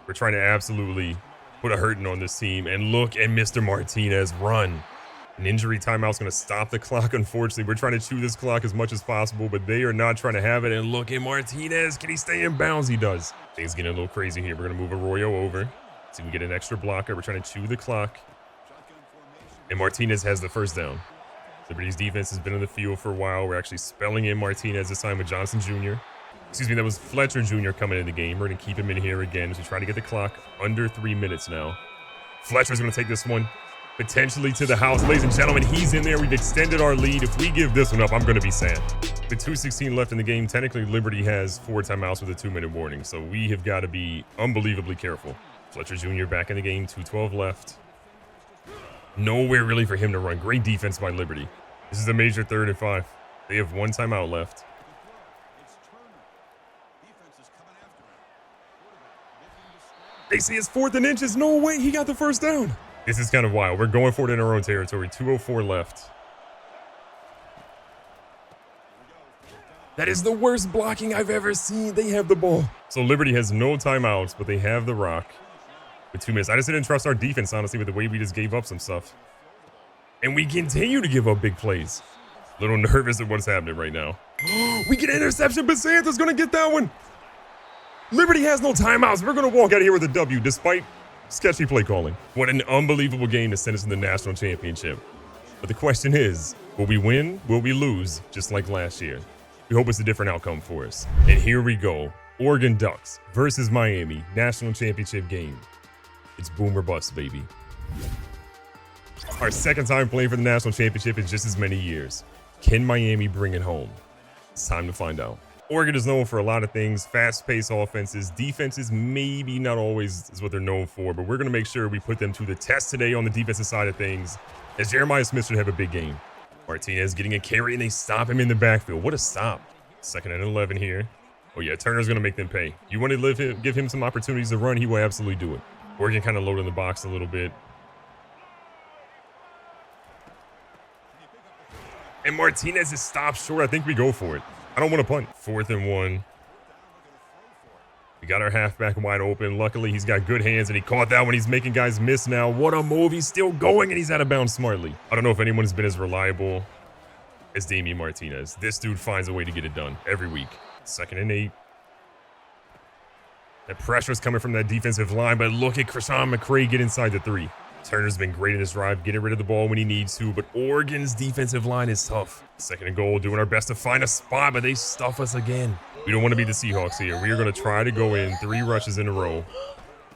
We're trying to absolutely put a hurting on this team, and look at Mr. Martinez run. An injury timeout's going to stop the clock, unfortunately. We're trying to chew this clock as much as possible, but they are not trying to have it. And look at Martinez. Can he stay in bounds? He does. Things getting a little crazy here. We're going to move Arroyo over. See if we get an extra blocker. We're trying to chew the clock. And Martinez has the first down. Liberty's defense has been in the field for a while. We're actually spelling in Martinez this time with Johnson Jr. Excuse me, that was Fletcher Jr. coming in the game. We're going to keep him in here again as we try to get the clock under 3 minutes now. Fletcher's going to take this one potentially to the house. Ladies and gentlemen, he's in there. We've extended our lead. If we give this one up, I'm going to be sad. With 2:16 left in the game, technically Liberty has 4 timeouts with a 2-minute warning. So we have got to be unbelievably careful. Fletcher Jr. back in the game, 2:12 left. Nowhere really for him to run. Great defense by Liberty. This is a major 3rd and 5. They have 1 timeout left. They say it's 4th and inches. No way, he got the first down. This is kind of wild. We're going for it in our own territory. 2:04 left. That is the worst blocking I've ever seen. They have the ball. So Liberty has no timeouts, but they have the rock. With 2 minutes. I just didn't trust our defense, honestly, with the way we just gave up some stuff. And we continue to give up big plays. A little nervous at what's happening right now. We get an interception, but Santa's going to get that one. Liberty has no timeouts. We're going to walk out of here with a W despite sketchy play calling. What an unbelievable game to send us in the national championship. But the question is, will we win? Will we lose? Just like last year. We hope it's a different outcome for us. And here we go. Oregon Ducks versus Miami. National championship game. It's boom or bust, baby. Our 2nd time playing for the national championship in just as many years. Can Miami bring it home? It's time to find out. Oregon is known for a lot of things, fast-paced offenses. Defenses maybe not always is what they're known for, but we're going to make sure we put them to the test today on the defensive side of things, as Jeremiah Smith should have a big game. Martinez getting a carry, and they stop him in the backfield. What a stop. 2nd and 11 here. Oh, yeah, Turner's going to make them pay. You want to give him some opportunities to run, he will absolutely do it. Oregon kind of loading the box a little bit. And Martinez is stopped short. I think we go for it. I don't want to punt. 4th and 1. We got our halfback wide open. Luckily, he's got good hands, and he caught that one. He's making guys miss now. What a move. He's still going, and he's out of bounds smartly. I don't know if anyone has been as reliable as Damian Martinez. This dude finds a way to get it done every week. 2nd and 8. That pressure's coming from that defensive line, but look at Krishan McCray get inside the 3. Turner's been great in this drive, getting rid of the ball when he needs to, but Oregon's defensive line is tough. 2nd and goal, doing our best to find a spot, but they stuff us again. We don't want to be the Seahawks here. We are going to try to go in 3 rushes in a row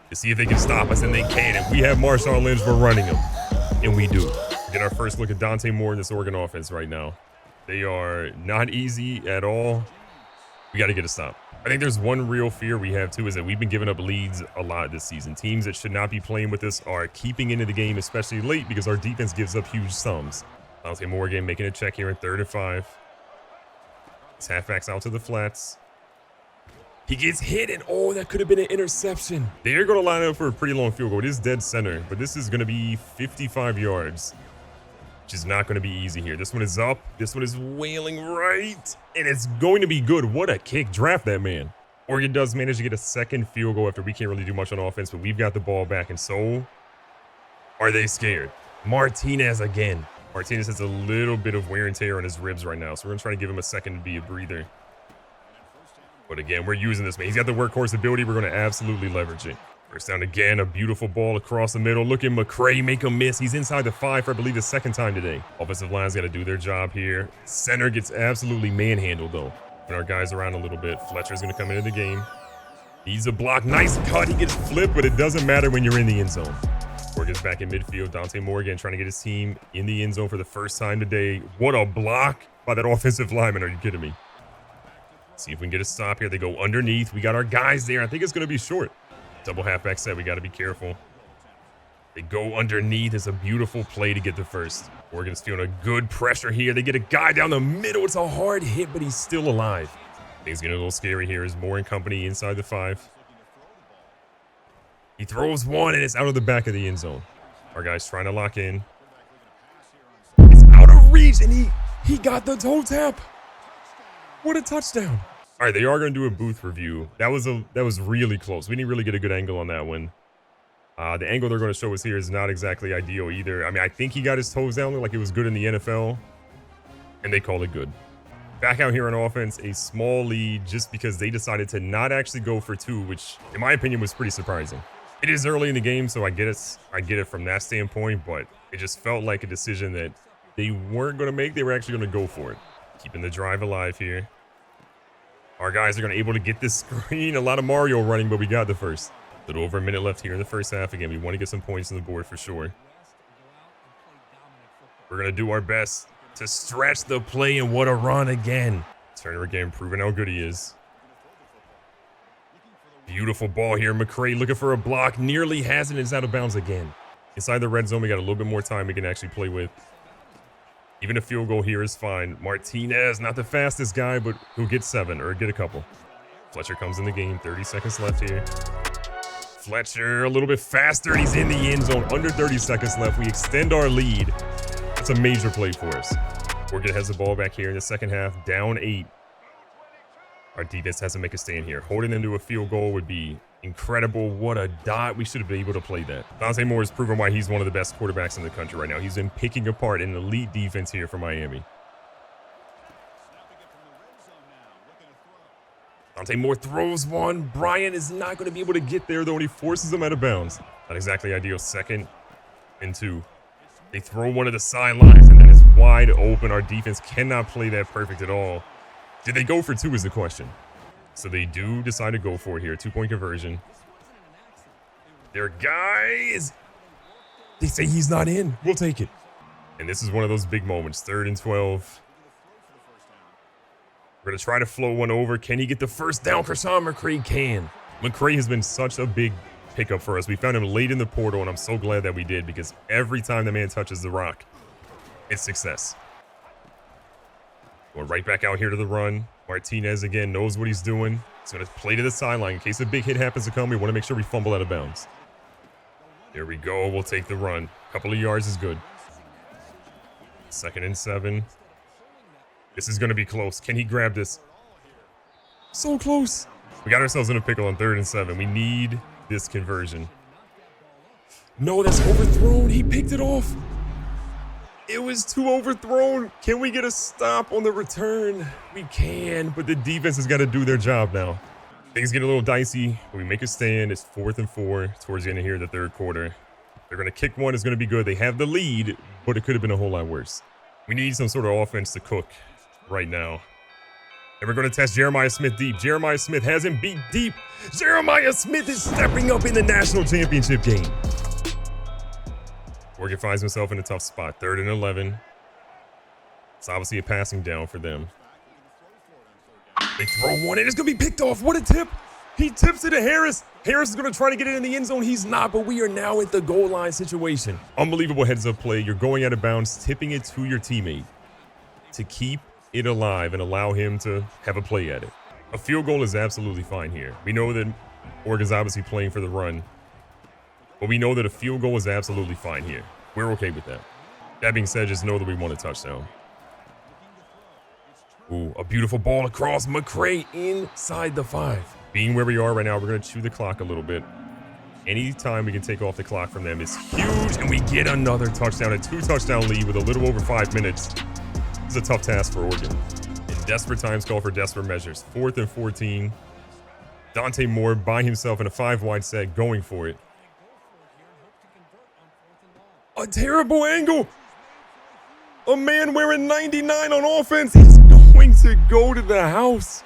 to see if they can stop us, and they can. If we have Marshawn Lynch, we're running them, and we do. Get our first look at Dante Moore in this Oregon offense right now. They are not easy at all. We got to get a stop. I think there's one real fear we have too, is that we've been giving up leads a lot this season. Teams that should not be playing with us are keeping into the game, especially late, because our defense gives up huge sums. Dante Moore again making a check here in 3rd and 5. His halfbacks out to the flats. He gets hit, and oh, that could have been an interception. They're going to line up for a pretty long field goal. It is dead center, but this is going to be 55 yards. Which is not going to be easy here. This one is up. This one is wailing right. And it's going to be good. What a kick. Draft that man. Oregon does manage to get a 2nd field goal after we can't really do much on offense, but we've got the ball back. And so are they scared? Martinez again. Martinez has a little bit of wear and tear on his ribs right now, so we're going to try to give him a second to be a breather. But again, we're using this man. He's got the workhorse ability. We're going to absolutely leverage it. First down again, a beautiful ball across the middle. Look at McCray make a miss. He's inside the 5 for, I believe, the 2nd time today. Offensive line's got to do their job here. Center gets absolutely manhandled, though. And our guys around a little bit. Fletcher's going to come into the game. Needs a block. Nice cut. He gets flipped, but it doesn't matter when you're in the end zone. Oregon's back in midfield. Dante Moore again trying to get his team in the end zone for the first time today. What a block by that offensive lineman. Are you kidding me? See if we can get a stop here. They go underneath. We got our guys there. I think it's going to be short. Double halfback set. We got to be careful. They go underneath. It's a beautiful play to get the first. Oregon's feeling a good pressure here. They get a guy down the middle. It's a hard hit, but he's still alive. Things getting a little scary here as Moore and company inside the 5. He throws one, and it's out of the back of the end zone. Our guy's trying to lock in. It's out of reach, and he got the toe tap. What a touchdown. All right, they are going to do a booth review. That was really close. We didn't really get a good angle on that one. The angle they're going to show us here is not exactly ideal either. I mean, I think he got his toes down like it was good in the NFL, and they call it good. Back out here on offense, a small lead just because they decided to not actually go for 2, which in my opinion was pretty surprising. It is early in the game, so I get it from that standpoint, but it just felt like a decision that they weren't going to make. They were actually going to go for it. Keeping the drive alive here. Our guys are going to be able to get this screen. A lot of Mario running, but we got the first. A little over a minute left here in the first half. Again, we want to get some points on the board for sure. We're going to do our best to stretch the play, and what a run again. Turner again proving how good he is. Beautiful ball here. McCray looking for a block. Nearly has it. It's out of bounds again. Inside the red zone, we got a little bit more time we can actually play with. Even a field goal here is fine. Martinez, not the fastest guy, but he'll get 7 or get a couple. Fletcher comes in the game. 30 seconds left here. Fletcher a little bit faster. He's in the end zone. Under 30 seconds left. We extend our lead. That's a major play for us. Oregon has the ball back here in the second half. Down 8. Our defense has to make a stand here. Holding them to a field goal would be incredible. What a dot. We should have been able to play that. Dante Moore has proven why he's one of the best quarterbacks in the country right now. He's been picking apart an elite defense here for Miami. Dante Moore throws one. Bryant is not going to be able to get there, though, and he forces him out of bounds. Not exactly ideal. 2nd and 2. They throw one of the sidelines, and then it's wide open. Our defense cannot play that perfect at all. Did they go for 2 is the question. So they do decide to go for it here. 2-point conversion. Their guys. They say he's not in. We'll take it. And this is one of those big moments. 3rd and 12. We're going to try to flow one over. Can he get the first down? Krishan McCray can. McCray has been such a big pickup for us. We found him late in the portal, and I'm so glad that we did because every time the man touches the rock, it's success. Going right back out here to the run. Martinez, again, knows what he's doing. He's going to play to the sideline. In case a big hit happens to come, we want to make sure we fumble out of bounds. There we go. We'll take the run. A couple of yards is good. 2nd and 7. This is going to be close. Can he grab this? So close. We got ourselves in a pickle on 3rd and 7. We need this conversion. No, that's overthrown. He picked it off. It was too overthrown. Can we get a stop on the return? We can, but the defense has got to do their job now. Things get a little dicey. We make a stand. It's 4th and 4 towards the end of here, the third quarter. They're going to kick one. It's going to be good. They have the lead, but it could have been a whole lot worse. We need some sort of offense to cook right now. And we're going to test Jeremiah Smith deep. Jeremiah Smith has him beat deep. Jeremiah Smith is stepping up in the national championship game. Oregon finds himself in a tough spot. 3rd and 11. It's obviously a passing down for them. They throw one in. It's going to be picked off. What a tip. He tips it to Harris. Harris is going to try to get it in the end zone. He's not, but we are now at the goal line situation. Unbelievable heads-up play. You're going out of bounds, tipping it to your teammate to keep it alive and allow him to have a play at it. A field goal is absolutely fine here. We know that Oregon's obviously playing for the run, but we know that a field goal is absolutely fine here. We're okay with that. That being said, just know that we want a touchdown. Ooh, a beautiful ball across. McCray inside the 5. Being where we are right now, we're going to chew the clock a little bit. Anytime we can take off the clock from them is huge, and we get another touchdown, a 2-touchdown lead with a little over 5 minutes. This is a tough task for Oregon. In desperate times, call for desperate measures. 4th and 14. Dante Moore by himself in a 5-wide set, going for it. A terrible angle. A man wearing 99 on offense. He's going to go to the house.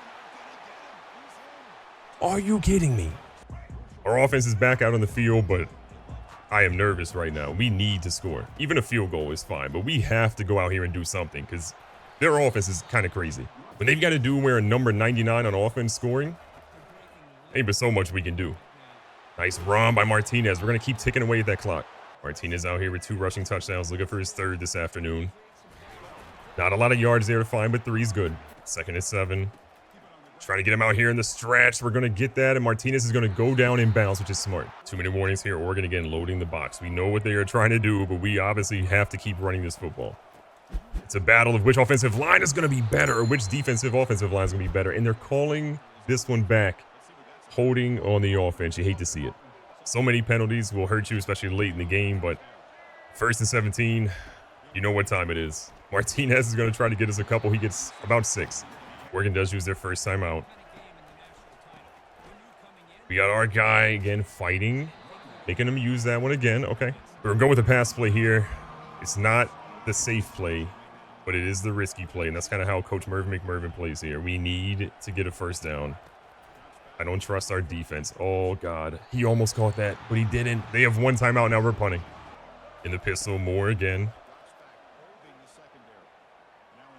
Are you kidding me? Our offense is back out on the field, but I am nervous right now. We need to score. Even a field goal is fine, but we have to go out here and do something because their offense is kind of crazy. When they've got to do wear a number 99 on offense scoring, ain't but so much we can do. Nice run by Martinez. We're going to keep ticking away at that clock. Martinez out here with 2 rushing touchdowns, looking for his 3rd this afternoon. Not a lot of yards there to find, but 3's good. 2nd and 7. Trying to get him out here in the stretch. We're going to get that, and Martinez is going to go down in bounds, which is smart. Too many warnings here. Oregon again loading the box. We know what they are trying to do, but we obviously have to keep running this football. It's a battle of which offensive line is going to be better or which defensive offensive line is going to be better, and they're calling this one back, holding on the offense. You hate to see it. So many penalties will hurt you, especially late in the game, but 1st and 17, you know what time it is. Martinez is going to try to get us a couple. He gets about 6. Oregon does use their first timeout. We got our guy again fighting, making him use that one again. Okay. We're going to go with the pass play here. It's not the safe play, but it is the risky play, and that's kind of how Coach Mervin McMurvin plays here. We need to get a first down. I don't trust our defense. Oh, God. He almost caught that, but he didn't. They have 1 timeout. Now we're punting. In the pistol, Moore again.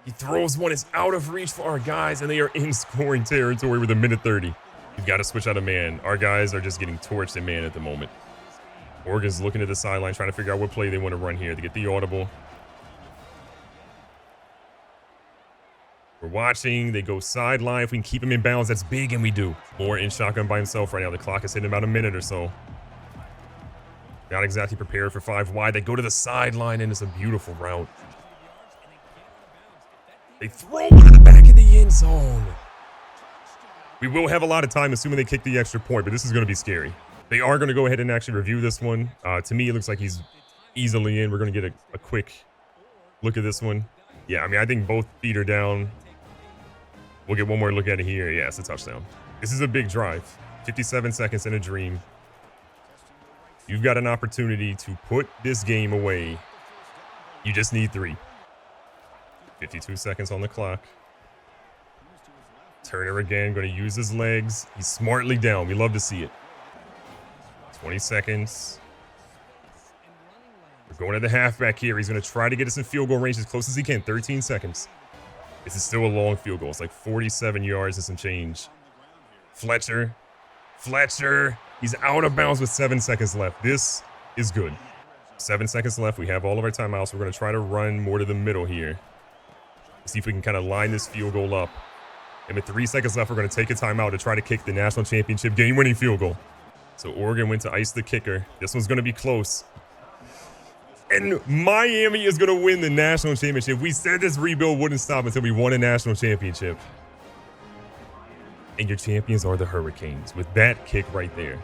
He throws one. It's out of reach for our guys, and they are in scoring territory with 1:30. We've got to switch out a man. Our guys are just getting torched in man at the moment. Oregon's looking at the sideline, trying to figure out what play they want to run here to get the audible. We're watching. They go sideline. If we can keep him in bounds, that's big, and we do. Moore in shotgun by himself right now. The clock is hitting about a minute or so. Not exactly prepared for 5 wide. They go to the sideline, and it's a beautiful route. They throw it to the back of the end zone. We will have a lot of time, assuming they kick the extra point, but this is going to be scary. They are going to go ahead and actually review this one. To me, it looks like he's easily in. We're going to get a quick look at this one. Yeah, I mean, I think both feet are down. We'll get one more look at it here. Yeah, it's a touchdown. This is a big drive. 57 seconds in a dream. You've got an opportunity to put this game away. You just need 3. 52 seconds on the clock. Turner again, going to use his legs. He's smartly down. We love to see it. 20 seconds. We're going to the halfback here. He's going to try to get us in field goal range as close as he can. 13 seconds. This is still a long field goal. It's like 47 yards and some change. Fletcher. He's out of bounds with 7 seconds left. This is good. 7 seconds left. We have all of our timeouts. We're going to try to run more to the middle here. See if we can kind of line this field goal up. And with 3 seconds left, we're going to take a timeout to try to kick the national championship game-winning field goal. So Oregon went to ice the kicker. This one's going to be close. And Miami is going to win the national championship. We said this rebuild wouldn't stop until we won a national championship. And your champions are the Hurricanes with that kick right there.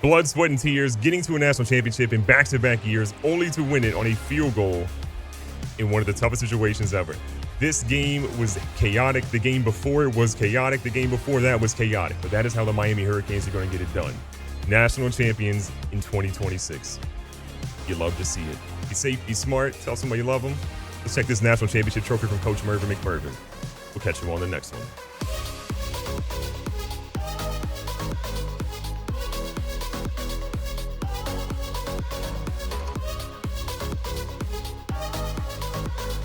Blood, sweat, and tears, getting to a national championship in back-to-back years, only to win it on a field goal in one of the toughest situations ever. This game was chaotic. The game before it was chaotic. The game before that was chaotic. But that is how the Miami Hurricanes are going to get it done. National champions in 2026. You love to see it. Be safe, be smart, tell somebody you love them. Let's check this national championship trophy from Coach Mervin McMurvin. We'll catch you on the next one.